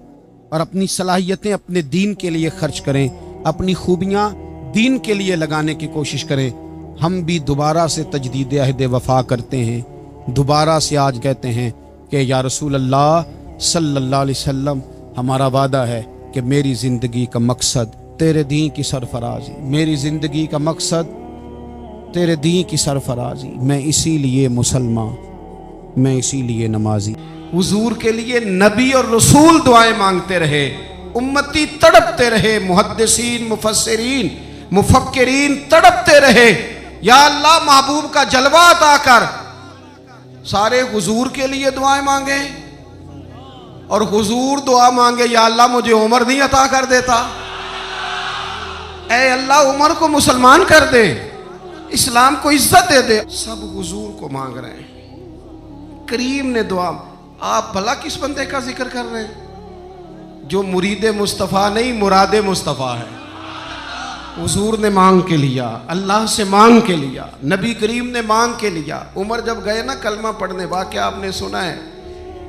और अपनी सलाहियतें अपने दीन के लिए खर्च करें। अपनी खूबियां दीन के लिए लगाने की कोशिश करें। हम भी दोबारा से तजदीद अहद वफ़ा करते हैं, दोबारा से आज कहते हैं कि या रसूल अल्लाह सल्लल्लाहु अलैहि वसल्लम, हमारा वादा है कि मेरी ज़िंदगी का मकसद तेरे दीन की सरफराजी, मेरी ज़िंदगी का मकसद तेरे दीन की सरफराजी। मैं इसीलिए मुसलमान, मैं इसीलिए नमाजी। हुजूर के लिए नबी और रसूल दुआएं मांगते रहे, उम्मती तड़पते रहे, मुहद्दिसीन, मुफस्सिरीन, मुफक्किरीन तड़पते रहे, या अल्लाह महबूब का जलवा अता कर। सारे हुजूर के लिए दुआएं मांगे और हुजूर दुआ मांगे, या अल्लाह मुझे उमर नहीं अता कर देता, ऐ अल्लाह उमर को मुसलमान कर दे, इस्लाम को इज्जत दे दे। सब हुजूर को मांग रहे हैं। करीम ने दुआ, आप भला किस बंदे का जिक्र कर रहे हैं जो मुरीद मुस्तफ़ा नहीं मुराद मुस्तफ़ा है। हुजूर ने मांग के लिया, अल्लाह से मांग के लिया, नबी करीम ने मांग के लिया। उमर जब गए ना कलमा पढ़ने, वाक़या आपने सुना है,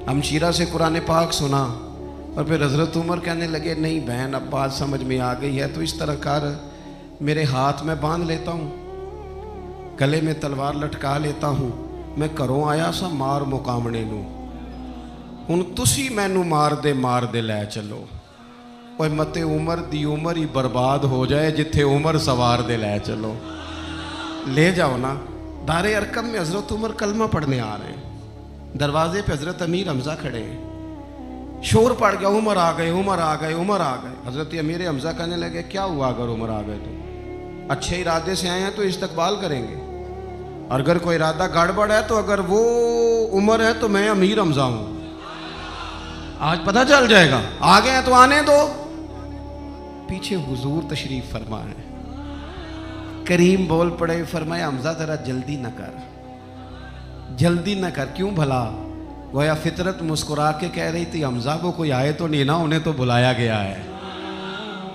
हमशीरा से कुरान पाक सुना और फिर हज़रत उमर कहने लगे, नहीं बहन अब बात समझ में आ गई है, तो इस तरह कर, मेरे हाथ में बांध लेता हूँ, गले में तलवार लटका लेता हूँ, मैं घरों आया सा मार मुकामने नू, हुण तुसी मैनू मार दे लै चलो। ओए मते उमर दी उमर ही बर्बाद हो जाए, जिथे उमर सवार दे लै चलो। ले जाओ ना। दारे अरकम में हज़रत उमर कलमा पढ़ने आ रहे हैं, दरवाजे पे हज़रत अमीर हमजा खड़े हैं। शोर पड़ गया, उमर आ गए, उमर आ गए, उमर आ गए। हज़रत अमीर हमजा कहने लगे, क्या हुआ अगर उमर आ गए तो? अच्छे इरादे से आए हैं तो इस्तकबाल करेंगे, और अगर कोई इरादा गड़बड़ है तो अगर वो उमर है तो मैं अमीर हमजा हूं, आज पता चल जाएगा। आ गए हैं तो आने दो। पीछे हुजूर तशरीफ फरमा है, करीम बोल पड़े, फरमाया हमजा जरा जल्दी न कर, जल्दी न कर। क्यों भला? गोया फितरत मुस्कुरा के कह रही थी, हमजा को कोई आए तो नहीं ना, उन्हें तो बुलाया गया है,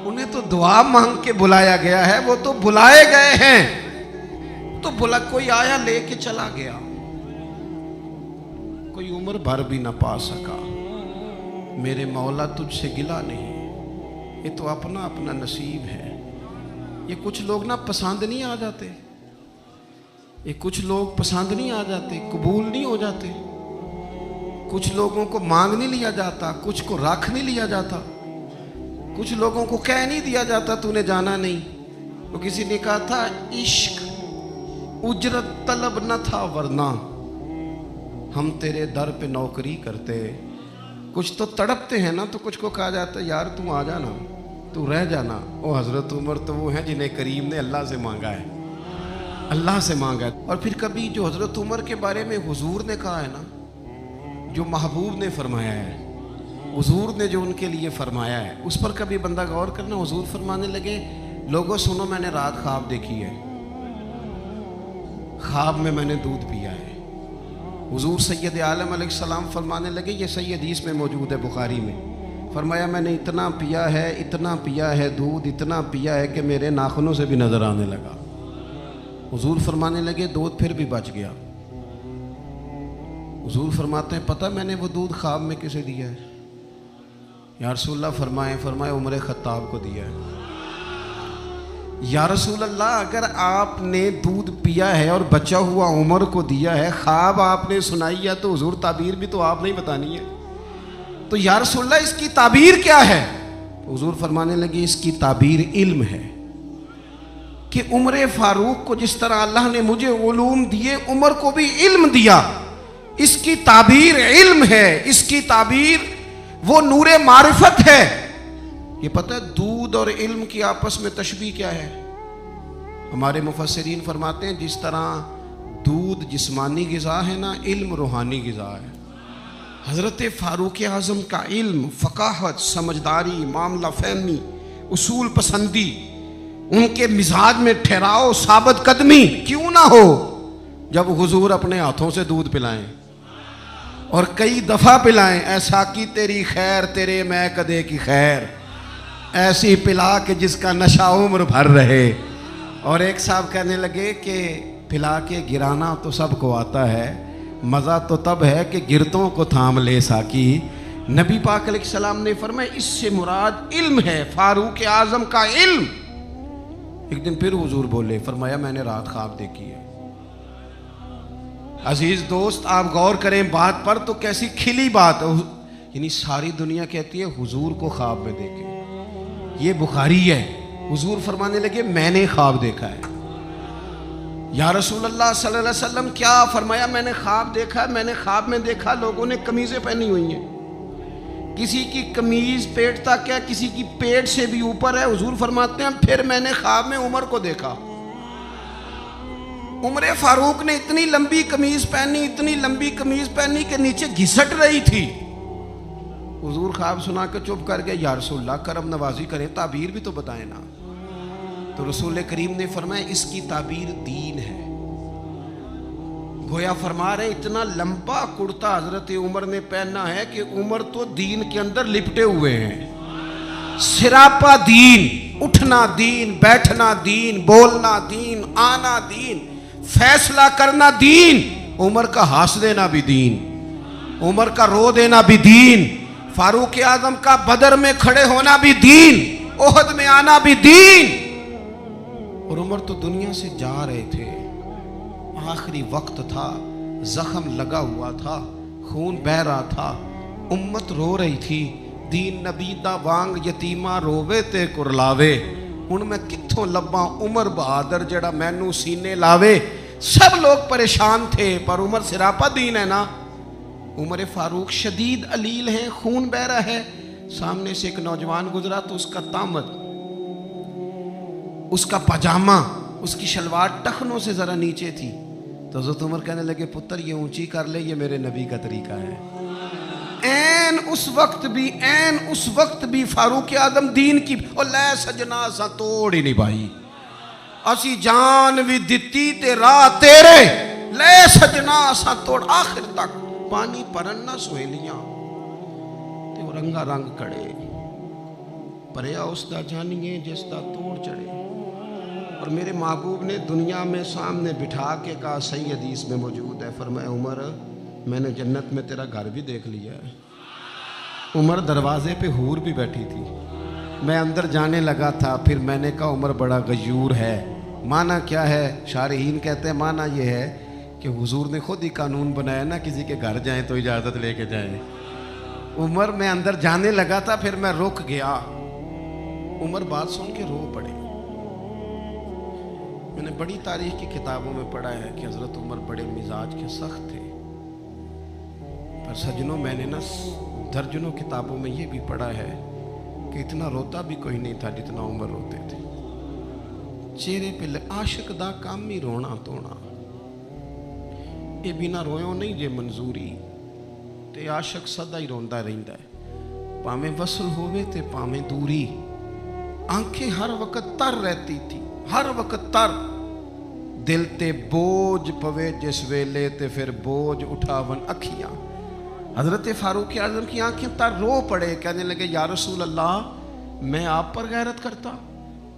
उन्हें तो दुआ मांग के बुलाया गया है, वो तो बुलाए गए हैं। तो बुला, कोई आया लेके चला गया, कोई उम्र भर भी ना पा सका। मेरे मौला तुझसे गिला नहीं, ये तो अपना अपना नसीब है। ये कुछ लोग ना पसंद नहीं आ जाते, ये कुछ लोग पसंद नहीं आ जाते, कबूल नहीं हो जाते। कुछ लोगों को मांग नहीं लिया जाता, कुछ को रख नहीं लिया जाता, कुछ लोगों को कह नहीं दिया जाता तूने जाना नहीं। तो किसी ने कहा था, इश्क उजरत तलब न था वरना हम तेरे दर पे नौकरी करते। कुछ तो तड़पते हैं ना, तो कुछ को कहा जाता है यार तू आ जाना, तू रह जाना। ओ हज़रत उमर तो वो हैं जिन्हें करीम ने अल्लाह से मांगा है, अल्लाह से मांगा है। और फिर कभी जो हज़रत उमर के बारे में हुजूर ने कहा है ना, जो महबूब ने फरमाया है, हुजूर ने जो उनके लिए फरमाया है, उस पर कभी बंदा गौर करना। हुजूर फरमाने लगे, लोगों सुनो, मैंने रात ख्वाब देखी है, ख्वाब में मैंने दूध पिया है। हुजूर सैयद आलम अलैहिस्सलाम फरमाने लगे, ये सही हदीस में मौजूद है बुखारी में, फरमाया मैंने इतना पिया है, इतना पिया है दूध, इतना पिया है कि मेरे नाखूनों से भी नजर आने लगा। हुजूर फरमाने लगे, दूध फिर भी बच गया। हुजूर फरमाते हैं, पता मैंने वो दूध ख्वाब में किसे दिया है? या रसूलल्लाह फरमाए उमर खत्ताब को दिया है। या रसूल अल्लाह, अगर आपने दूध पिया है और बचा हुआ उमर को दिया है, ख्वाब आपने सुनाई है, तो हुजूर ताबीर भी तो आप नहीं बतानी है। तो या रसूल अल्लाह इसकी ताबीर क्या है? हुजूर फरमाने लगे, इसकी ताबीर इल्म है कि उमर फारूक को जिस तरह अल्लाह ने मुझे उलूम दिए, उमर को भी इल्म दिया। इसकी ताबीर इल्म है, इसकी ताबीर वो नूरे मारिफत है। ये पता है दूध और इल्म की आपस में तशबीह क्या है? हमारे मुफस्सिरीन फरमाते हैं जिस तरह दूध जिस्मानी ग़िज़ा है ना, इल्म रूहानी ग़िज़ा है। हज़रत फ़ारूक आज़म का इल्म, फ़क़ाहत, समझदारी, मामला फ़हमी, उसूल पसंदी, उनके मिजाज में ठहराव, साबित कदमी क्यों ना हो जब हुजूर अपने हाथों से दूध पिलाएं और कई दफ़ा पिलाएं। ऐसा की तेरी खैर तेरे मैं कदे की खैर, ऐसी पिला के जिसका नशा उम्र भर रहे। और एक साहब कहने लगे कि पिला के गिराना तो सबको आता है, मज़ा तो तब है कि गिरतों को थाम ले साकी। नबी पाक अलैहिस्सलाम ने फरमाया इससे मुराद इल्म है, फारूक आज़म का इल्म। एक दिन फिर हुजूर बोले, फरमाया मैंने रात ख्वाब देखी है। अजीज दोस्त आप गौर करें बात पर, तो कैसी खिली बात है। यानी सारी दुनिया कहती है हुजूर को ख्वाब में देखे, ये बुखारी है। हुजूर फरमाने लगे मैंने ख्वाब देखा है। या रसूलल्लाह सल्लल्लाहु अलैहि वसल्लम क्या? फरमाया मैंने ख्वाब देखा है। मैंने ख्वाब में देखा लोगों ने कमीजें पहनी हुई हैं, किसी की कमीज पेट तक है, किसी की पेट से भी ऊपर है। हुजूर फरमाते हैं फिर मैंने ख्वाब में उमर को देखा। उमर फारूक ने इतनी लंबी कमीज पहनी, इतनी लंबी कमीज पहनी कि नीचे घिसट रही थी। हुजूर ख्वाब सुना के चुप कर गए। या रसूलल्लाह करम नवाजी करें, ताबीर भी तो बताएं ना। तो रसूल करीम ने फरमाया इसकी ताबीर दीन है। गोया फरमा रहे इतना लंबा कुर्ता हजरत उमर ने पहना है कि उमर तो दीन के अंदर लिपटे हुए हैं। सिरापा दीन, उठना दीन, बैठना दीन, बोलना दीन, आना दीन, फैसला करना दीन। उमर का हंस देना भी दीन, उमर का रो देना भी दीन, फारूक आजम का बदर में खड़े होना भी दीन, ओहद में आना भी दीन। और उमर तो दुनिया से जा रहे थे, आखिरी वक्त था, जख्म लगा हुआ था, खून बह रहा था, उम्मत रो रही थी। दीन नबी दा वांग यतीमा रोवे ते कुरलावे, हुण मैं कित्थों लब्बा उमर बहादुर जड़ा मैनू सीने लावे। सब लोग परेशान थे पर उमर सिरापा दीन है ना। उमर फारूक शदीद अलील है, खून बह रहा है। सामने से एक नौजवान गुजरा तो उसका तामद, उसका पजामा, उसकी शलवार टखनों से जरा नीचे थी। तो हज़रत उमर कहने लगे पुत्र ये ऊंची कर ले, ये मेरे नबी का तरीका है। ऐन उस वक्त भी फारूक आदम दीन की और लै सजना सा तोड़ ही नहीं भाई, असी जान भी दिती ते राह तेरे, लै सजना सा तोड़ आखिर तक पानी परन ना सुहेलियां ते रंगा रंग कड़े परया उसदा जानिए जिसदा तोड़ चढ़े। और मेरे महबूब ने दुनिया में सामने बिठा के कहा, सही हदीस में मौजूद है, फरमाया उमर मैंने जन्नत में तेरा घर भी देख लिया है। उमर दरवाजे पे हूर भी बैठी थी, मैं अंदर जाने लगा था, फिर मैंने कहा उमर बड़ा गयूर है। माना क्या है? शारहीन कहते हैं माना ये है कि हुजूर ने खुद ही कानून बनाया ना, किसी के घर जाएं तो इजाज़त लेके जाएं। उमर मैं अंदर जाने लगा था, फिर मैं रुक गया। उमर बात सुन के रो पड़े। मैंने बड़ी तारीख की किताबों में पढ़ा है कि हज़रत उमर बड़े मिजाज के सख्त थे, पर सजनों मैंने ना दर्जनों किताबों में ये भी पढ़ा है कि इतना रोता भी कोई नहीं था जितना उमर रोते थे। चेहरे पे आशिक दा काम ही रोना धोना, ये बिना रोयो नहीं जे मंजूरी, ते आशिक सदा ही रोंदा रहिंदा है, भावें वसल होवे ते भावें दूरी। आंखें हर वक्त तर रहती थी, हर वक्त तर। दिल ते बोझ पवे जिस वेले ते फिर बोझ उठावन अखियां। हजरत फारूक आजम की आंखें तर रो पड़े, कहने लगे या रसूल अल्लाह मैं आप पर गैरत करता।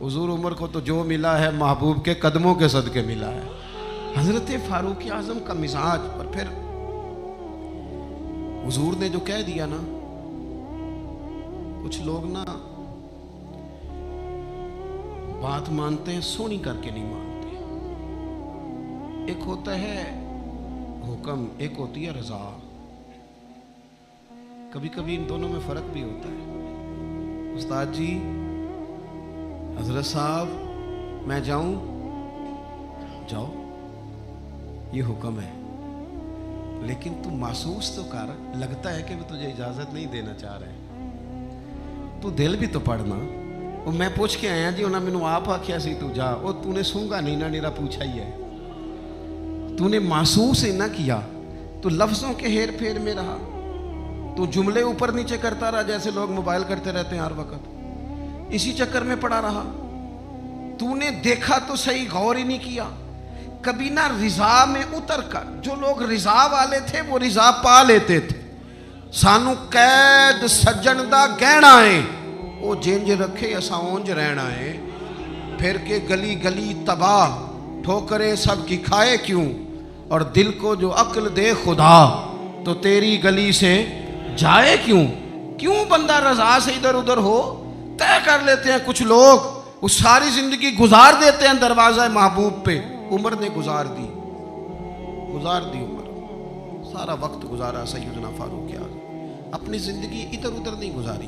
हुजूर उमर को तो जो मिला है महबूब के कदमों के सदके मिला है। हजरत फारूक आजम का मिजाज। और फिर हुजूर ने जो कह दिया ना, कुछ लोग ना बात मानते हैं सोनी करके नहीं मानते। एक होता है हुक्म, एक होती है रजा। कभी कभी इन दोनों में फर्क भी होता है। उस्ताद जी, हजरत साहब मैं जाऊं? जाओ, ये हुक्म है, लेकिन तू महसूस तो कर, लगता है कि वो तुझे इजाजत नहीं देना चाह रहे। तू दिल भी तो पढ़ना। वो मैं पूछ के आया जी, उन्हें मैनू आप आख्या सी तू जा, वो तूने सूंगा नहीं ना, मेरा पूछा ही है, तूने महसूस ही ना किया, तू लफ्जों के हेर फेर में रहा, तू जुमले ऊपर नीचे करता रहा जैसे लोग मोबाइल करते रहते हैं हर वक्त, इसी चक्कर में पड़ा रहा। तूने देखा तो सही, गौर ही नहीं किया कभी ना रिजा में उतर कर। जो लोग रिजा वाले थे वो रिजा पा लेते थे। सानू कैद सज्जन दा गहना है, वो जिंज रखे असा उंज रहना है। फिर के गली गली तबाह, ठोकरे सब की खाए क्यों, और दिल को जो अक्ल दे खुदा, तो तेरी गली से जाए क्यों। क्यों बंदा रजा से इधर उधर हो, तय कर लेते हैं कुछ लोग, वो सारी जिंदगी गुजार देते हैं दरवाजा महबूब पे। उम्र ने गुजार दी उम्र, सारा वक्त गुजारा सैयदना फारूक आज़म, अपनी जिंदगी इधर उधर नहीं गुजारी।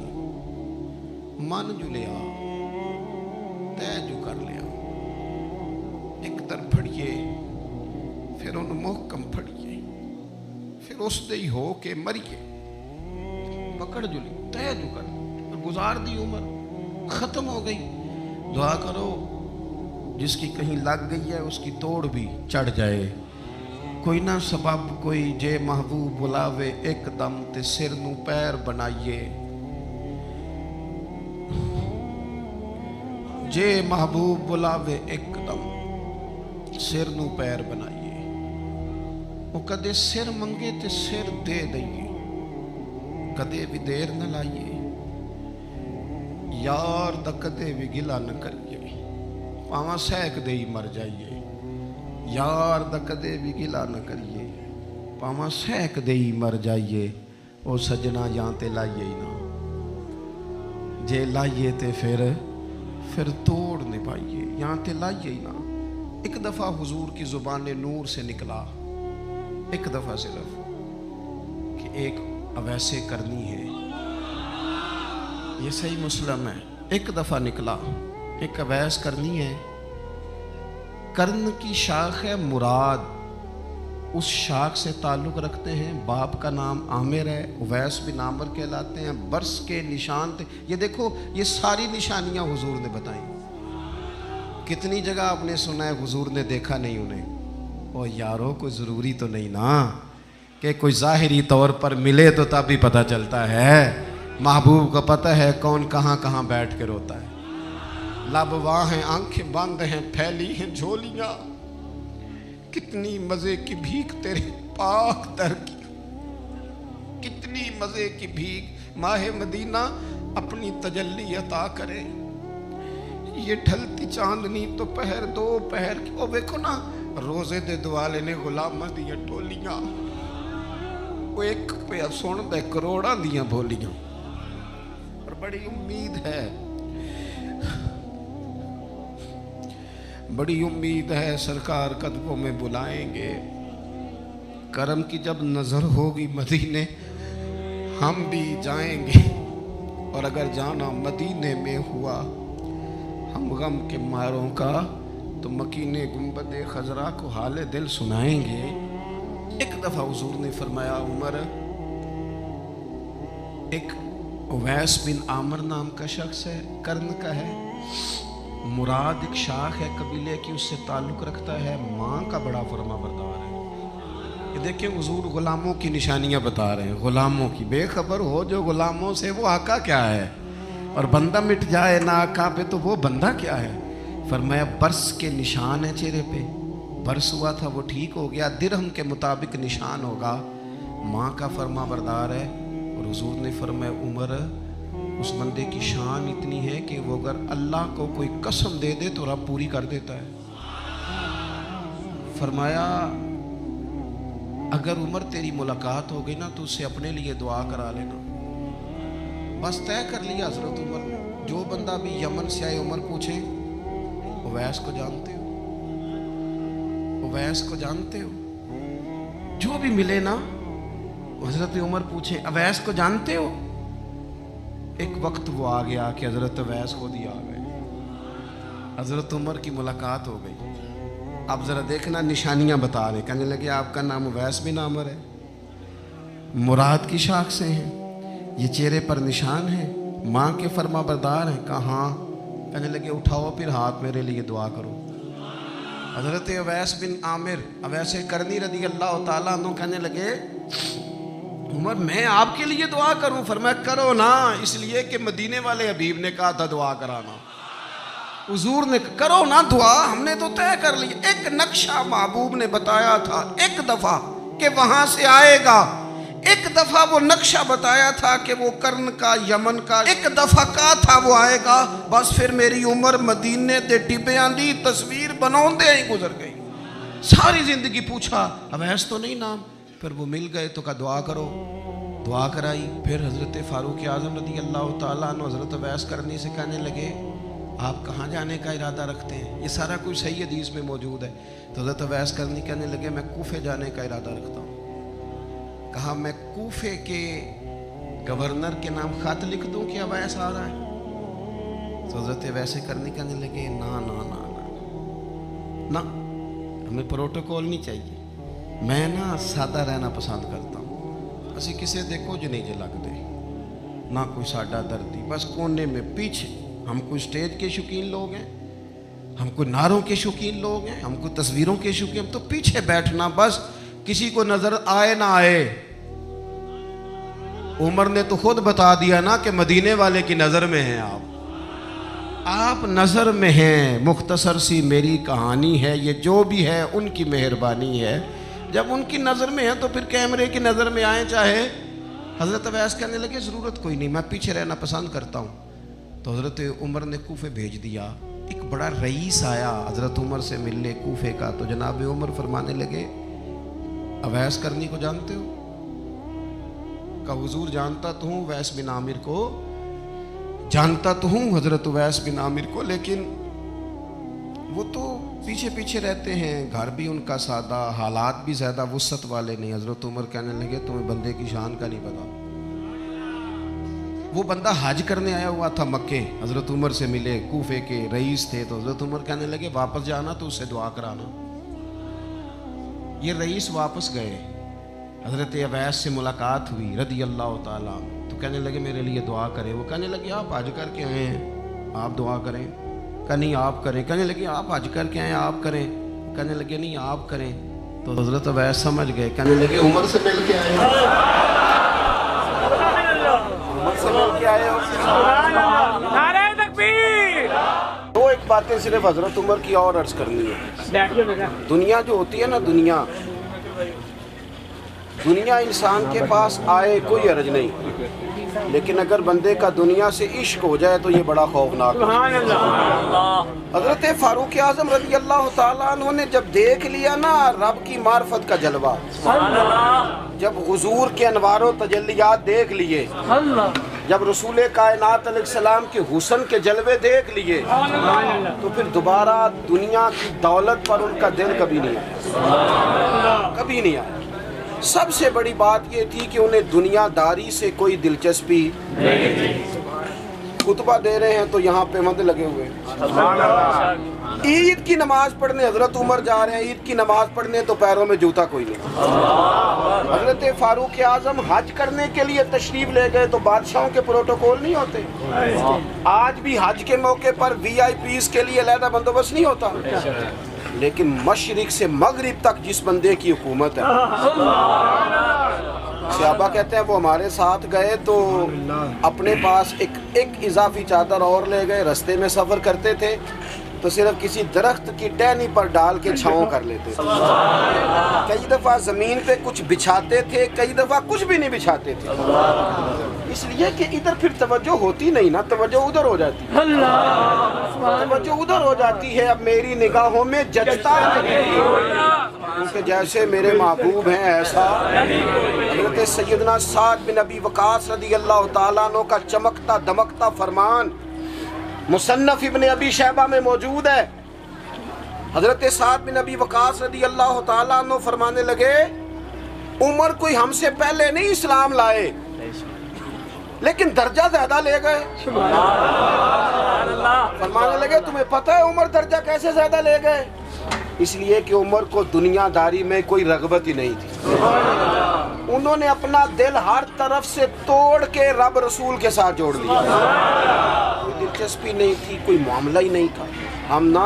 मन जो लिया, तय जो कर लिया, एक तरफ फड़िए, फिर उन मोहकम फड़िए, फिर उस दे ही हो के मरिए। पकड़ जो ली, तय जो कर, गुजार दी उम्र, खत्म हो गई। दुआ करो जिसकी कहीं लग गई है उसकी तोड़ भी चढ़ जाए। कोई ना सबब कोई जे महबूब बुलावे एकदम, ते सिर नू पैर बनाइए। जे महबूब बुलावे एकदम, सिर नू पैर बनाइए। वो कदे सिर मंगे ते सिर दे दइए, कदे भी देर न लाइए। यार दा कदे भी गिला न करिए, पावा सहक दे ही मर जाइए। यार दा कदे भी गिला न करिए, पावा सहक दे ही मर जाइए। ओ सजना या ते लाइए ही ना, जे लाइए ते फिर तोड़ नहीं पाइए, या ते लाइए ही ना। एक दफा हुजूर की जुबान नूर से निकला, एक दफा सिर्फ, कि एक अवैसे करनी है, ये सही मुस्लिम है। एक दफा निकला, एक अवैस करनी है। कर्ण की शाख है मुराद, उस शाख से ताल्लुक़ रखते हैं। बाप का नाम आमिर है, उवैस बिन आमिर कहलाते हैं। बरस के निशान थे। ये देखो, ये सारी निशानियां हुजूर ने बताई। कितनी जगह आपने सुना है हुजूर ने देखा नहीं उन्हें। ओ यारो, कोई ज़रूरी तो नहीं ना कि कोई ज़ाहिरी तौर पर मिले तो तब भी पता चलता है। महबूब को पता है कौन कहाँ कहाँ बैठ के रोता है। लब वाह हैं, आंखें बंद हैं, फैली हैं झोलियां। कितनी मजे की भीख तेरे पाक दर की, कितनी मजे की भीख। माहे मदीना अपनी तजल्ली अता करे। ये ढलती चांदनी तो पहर दो पहर की। ओ देखो ना, रोजे दे दुआले ने गुलामां दियां टोलियां, वो एक पे सुन दे करोड़ां दियां बोलियां। और बड़ी उम्मीद है, बड़ी उम्मीद है सरकार कदमों में बुलाएंगे। करम की जब नज़र होगी मदीने, हम भी जाएंगे। और अगर जाना मदीने में हुआ हम गम के मारों का, तो मकीने गुंबदे खजरा को हाले दिल सुनाएंगे। एक दफ़ा हुजूर ने फरमाया, उमर, एक उवैस बिन आमिर नाम का शख्स है, कर्ण का है। मुराद एक शाख है कबीले की, उससे ताल्लुक़ रखता है। माँ का बड़ा फरमा बरदार है। ये देखिए हुजूर गुलामों की निशानियाँ बता रहे हैं, गुलामों की। बेखबर हो जो गुलामों से, वो आका क्या है। और बंदा मिट जाए ना आका पे, तो वो बंदा क्या है। फरमाया बरस के निशान है चेहरे पे, बरस हुआ था वो ठीक हो गया, दिरहम के मुताबिक निशान होगा। माँ का फरमा बरदार है। और हुजूर ने फरमाया, उमर, उस बंदे की शान इतनी है कि वो अगर अल्लाह को कोई कसम दे दे तो रब पूरी कर देता है। फरमाया अगर उमर तेरी मुलाकात हो गई ना, तो उससे अपने लिए दुआ करा लेना। बस तय कर लिया हजरत उमर ने। जो बंदा भी यमन से आए, उमर पूछे, उवैस को जानते हो? उवैस को जानते हो? जो भी मिले ना, हजरत उमर पूछे, अवैस को जानते हो? एक वक्त वो आ गया कि हजरत अवैस खुद ही आ गए। हजरत उमर की मुलाकात हो गई। अब जरा देखना, निशानियां बता रहे। कहने लगे, आपका नाम उवैस बिन आमिर है, मुराद की शाख से हैं, ये चेहरे पर निशान है, माँ के फरमा बरदार हैं। कहा कहने लगे उठाओ फिर हाथ, मेरे लिए दुआ करो। हजरत अवैस बिन आमिर अवैस करनी रदी अल्लाह ताला अन्हु कहने लगे उमर मैं आपके लिए दुआ करूं? फरमाया करो ना, इसलिए कि मदीने वाले हबीब ने कहा था दुआ कराना। हुजूर ने करो ना दुआ, हमने तो तय कर लिया। एक नक्शा महबूब ने बताया था एक दफा कि वहां से आएगा, एक दफा वो नक्शा बताया था कि वो कर्न का यमन का, एक दफा कहा था वो आएगा। बस फिर मेरी उम्र मदीने दे टिब्बियां दी तस्वीर बनाते ही गुजर गई। सारी जिंदगी पूछा अवैस तो नहीं नाम, फिर वो मिल गए तो कहा दुआ करो, दुआ कराई। फिर हजरत फारूक आजम रदी अल्लाह ताला अन्हु हजरत अवैस करनी से कहने लगे आप कहाँ जाने का इरादा रखते हैं? ये सारा कुछ सही हदीस में मौजूद है। तो हजरत अवैस करनी कहने लगे मैं कूफे जाने का इरादा रखता हूँ। कहा मैं कूफे के गवर्नर के नाम खत लिख दूं कि अवैस आ रहा है? तो हजरत अवैस करनी कहने लगे ना ना ना ना, हमें प्रोटोकॉल नहीं चाहिए, मैं ना सादा रहना पसंद करता हूँ। असी किसी दे कुछ नहीं जे लगते, ना कोई साडा दर्दी, बस कोने में पीछे। हम कोई स्टेज के शौकीन लोग हैं, हम कोई नारों के शौकीन लोग हैं, हम कोई तस्वीरों के शौकीन, हम तो पीछे बैठना बस, किसी को नजर आए ना आए। उमर ने तो खुद बता दिया ना कि मदीने वाले की नजर में हैं आप नजर में हैं। मुख्तसर सी मेरी कहानी है, ये जो भी है उनकी मेहरबानी है। जब उनकी नज़र में है तो फिर कैमरे की नज़र में आए चाहे। हज़रत अवैस कहने लगे ज़रूरत कोई नहीं, मैं पीछे रहना पसंद करता हूँ। तो हज़रत उमर ने कूफे भेज दिया। एक बड़ा रईस आया हज़रत उमर से मिलने कूफे का। तो जनाब उमर फरमाने लगे अवैस करनी को जानते हो? का हुजूर जानता तो हूँ, अवैस बिन आमिर को जानता तो हूँ, हज़रत अवैस बिन आमिर को, लेकिन वो तो पीछे पीछे रहते हैं, घर भी उनका सादा, हालात भी ज़्यादा वुसत वाले नहीं। हज़रत उमर कहने लगे तुम्हें बंदे की शान का नहीं पता। वो बंदा हज करने आया हुआ था मक्के, हज़रत उमर से मिले, कूफे के रईस थे। तो हज़रत उमर कहने लगे वापस जाना तो उससे दुआ कराना। ये रईस वापस गए, हज़रत अवैस से मुलाकात हुई रदी अल्लाह ताला। तो कहने लगे मेरे लिए दुआ करें। वो कहने लगे आप हज करके आए हैं, आप दुआ करें। कहा नहीं आप करें। कहने लगे आप हज करके आए, आप करें। कहने लगे नहीं आप करें। तो हज़रत अवैस समझ गए, कहने लगे उमर से मिल के आए, उमर से मिल के आए हो। दो एक बातें सिर्फ हज़रत उमर की और अर्ज करनी है। दुनिया जो होती है ना, दुनिया इंसान के पास आए कोई अर्ज नहीं, लेकिन अगर बंदे का दुनिया से इश्क हो जाए तो ये बड़ा खौफनाक है। हज़रत फारूक आज़म रज़ी अल्लाह ताला अन्हु ने जब देख लिया ना रब की मार्फत का जलवा, जब हुजूर के अनवारो तजल्लियात देख लिए, जब रसूल कायनात अलैहिस्सलाम के हुस्न के जलवे देख लिए, तो फिर दोबारा दुनिया की दौलत पर उनका दिल कभी नहीं आया, कभी नहीं आया। सबसे बड़ी बात ये थी कि उन्हें दुनियादारी से कोई दिलचस्पी नहीं थी। खुतबा दे रहे हैं तो यहाँ पे मत लगे हुए। ईद की नमाज पढ़ने हजरत उमर जा रहे हैं, ईद की नमाज पढ़ने तो पैरों में जूता कोई नहीं। हजरत फारूक आजम हज करने के लिए तशरीफ ले गए तो बादशाहों के प्रोटोकॉल नहीं होते। आज भी हज के मौके पर VIPs के लिए अलहदा बंदोबस्त नहीं होता, लेकिन मशरिक से मगरिब तक जिस बंदे की हुकूमत है, सहाबा कहते हैं वो हमारे साथ गए तो अपने पास एक इजाफी चादर और ले गए। रास्ते में सफ़र करते थे तो सिर्फ किसी दरख्त की टहनी पर डाल के छाँव कर लेते थे। कई दफ़ा ज़मीन पे कुछ बिछाते थे, कई दफ़ा कुछ भी नहीं बिछाते थे, इसलिए कि इधर फिर तवज्जो होती नहीं ना, तवज्जो उधर हो जाती है, तवज्जो उधर हो जाती है। अब मेरी निगाहों में जचता नहीं, क्योंकि जैसे मेरे महबूब हैं ऐसा। हज़रत सैयदना साद बिन अबी वक़ास रज़ी अल्लाह ताला अन्हु का चमकता दमकता फरमान मुसन्नफ इब्ने अबी शैबा में मौजूद है। हज़रत साद बिन अबी वक़ास रज़ी अल्लाह ताला अन्हु फरमाने लगे उमर कोई हमसे पहले नहीं इस्लाम लाए, लेकिन दर्जा ज्यादा ले गए। फरमाने लगे तुम्हें पता है उमर दर्जा कैसे ज्यादा ले गए? इसलिए कि उमर को दुनियादारी में कोई रगबत ही नहीं थी। उन्होंने अपना दिल हर तरफ से तोड़ के रब रसूल के साथ जोड़ लिया। दिलचस्पी नहीं थी, कोई मामला ही नहीं था। हम ना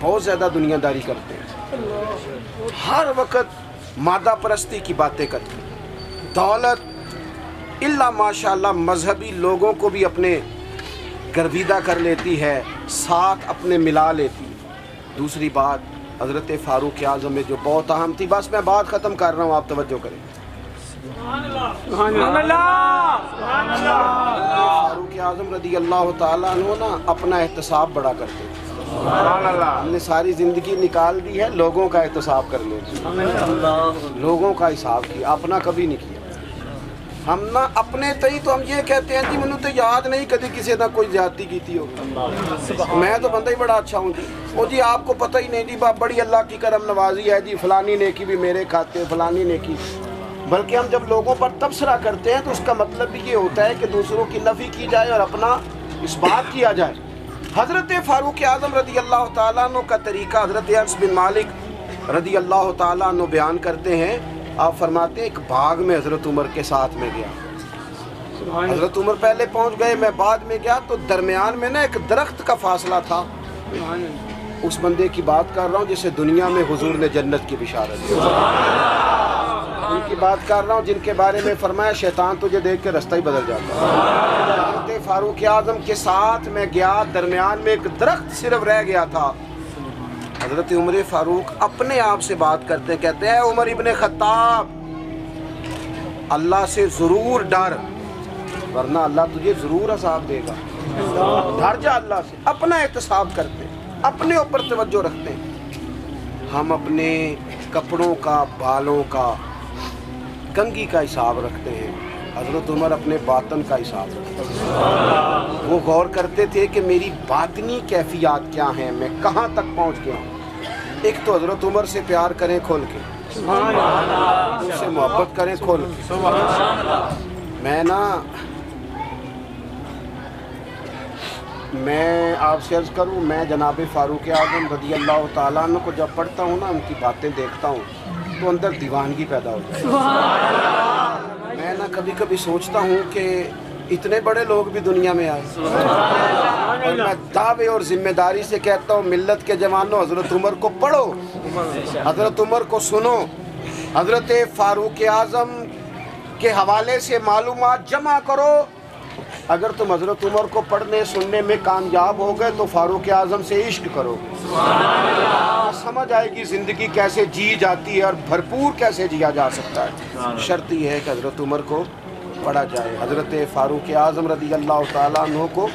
बहुत ज़्यादा दुनियादारी करते हैं, हर वक्त मादा परस्ती की बातें करते हैं। दौलत इल्ला माशाअल्लाह मजहबी लोगों को भी अपने गर्विदा कर लेती है, साथ अपने मिला लेती है। दूसरी बात हज़रत फ़ारूक आज़म में जो बहुत अहम थी, बस मैं बात ख़त्म कर रहा हूँ, आप तवज्जो करें। फ़ारूक आज़म रदी अल्लाह ताला अन्हु ना अपना एहतसाब बड़ा करते थे। हमने सारी ज़िंदगी निकाल दी है लोगों का एहतसाब करने की, लोगों का हिसाब किया, अपना कभी नहीं किया। हम ना अपने तई तो हम ये कहते हैं जी मैंने तो याद नहीं कभी किसी ना कोई ज्यादती की थी हो, मैं तो बंदा ही बड़ा अच्छा हूँ जी। वो जी आपको पता ही नहीं जी, बड़ी अल्लाह की करम नवाजी है जी, फलानी नेकी भी मेरे खाते, फलानी नेकी। बल्कि हम जब लोगों पर तबसरा करते हैं तो उसका मतलब भी ये होता है कि दूसरों की नफ़ी की जाए और अपना इस बात किया जाए। हज़रत फ़ारूक आज़म रदी अल्लाह ताला अन्हु का तरीका हज़रत अनस बिन मालिक रदी अल्लाह ताला अन्हु बयान करते हैं। आप फरमाते हैं एक बाग में हज़रत उमर के साथ में गया, हज़रत उमर पहले पहुंच गए, मैं बाद में गया, तो दरमियान में ना एक दरख्त का फासला था। उस बंदे की बात कर रहा हूँ जिसे दुनिया में हुजूर ने जन्नत की बिशारत दी, उनकी बात कर रहा हूँ जिनके बारे में फरमाया शैतान तुझे देख के रास्ता ही बदल जाता है। हज़रत फ़ारूक आज़म के साथ में गया, दरमियान में एक दरख्त सिर्फ रह गया था। हज़रत उमर फ़ारूक अपने आप से बात करते हैं, कहते हैं उमर इब्ने ख़त्ताब अल्लाह से ज़रूर डर, वरना अल्लाह तुझे ज़रूर अज़ाब देगा, डर जा अल्लाह से। अपना एहतसाब करते हैं, अपने ऊपर तवज्जो रखते हैं। हम अपने कपड़ों का, बालों का, कंघी का हिसाब रखते हैं, हज़रत उमर अपने बातन का हिसाब रखते हैं। वो गौर करते थे कि मेरी बातनी कैफियत क्या है, मैं कहाँ तक पहुँच गया हूँ। एक तो हज़रत उमर से प्यार करें खोल के, उससे मोहब्बत करें खोल के। मैं आपसे अर्ज़ करूँ, मैं जनाब फ़ारूक आज़म रज़ी अल्लाह ताला अन्हु को जब पढ़ता हूँ ना, उनकी बातें देखता हूँ तो अंदर दीवानगी पैदा हो जाती है। मैं ना कभी कभी सोचता हूँ कि इतने बड़े लोग भी दुनिया में आए, और मैं दावे और जिम्मेदारी से कहता हूँ मिल्लत के जवानों हज़रत उमर को पढ़ो, हज़रत उमर को सुनो, हज़रत फ़ारूक आज़म के हवाले से मालूमात जमा करो। अगर तुम हज़रत उमर को पढ़ने सुनने में कामयाब हो गए तो फ़ारूक आज़म से इश्क करो, समझ आएगी ज़िंदगी कैसे जी जाती है और भरपूर कैसे जिया जा सकता है। शर्त यह है कि हज़रत उमर को पढ़ा जाए, हज़रत फ़ारूक आज़म रज़ी अल्लाह ताला अन्हु को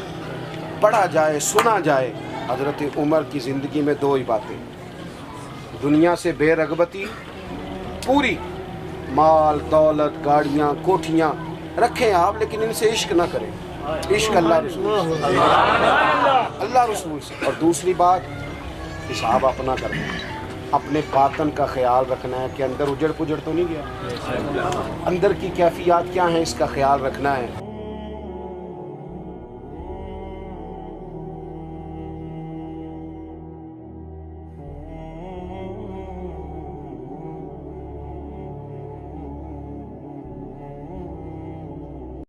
पढ़ा जाए, सुना जाए। हज़रत उमर की ज़िंदगी में दो ही बातें, दुनिया से बेरगबती पूरी, माल दौलत गाड़ियाँ कोठियाँ रखें आप, लेकिन इनसे इश्क ना करें, इश्क अल्लाह रसूल से। और दूसरी बात हिसाब अपना करना है, अपने बातन का ख्याल रखना है कि अंदर उजड़ पुजड़ तो नहीं गया, अंदर की कैफियत क्या है इसका ख्याल रखना है।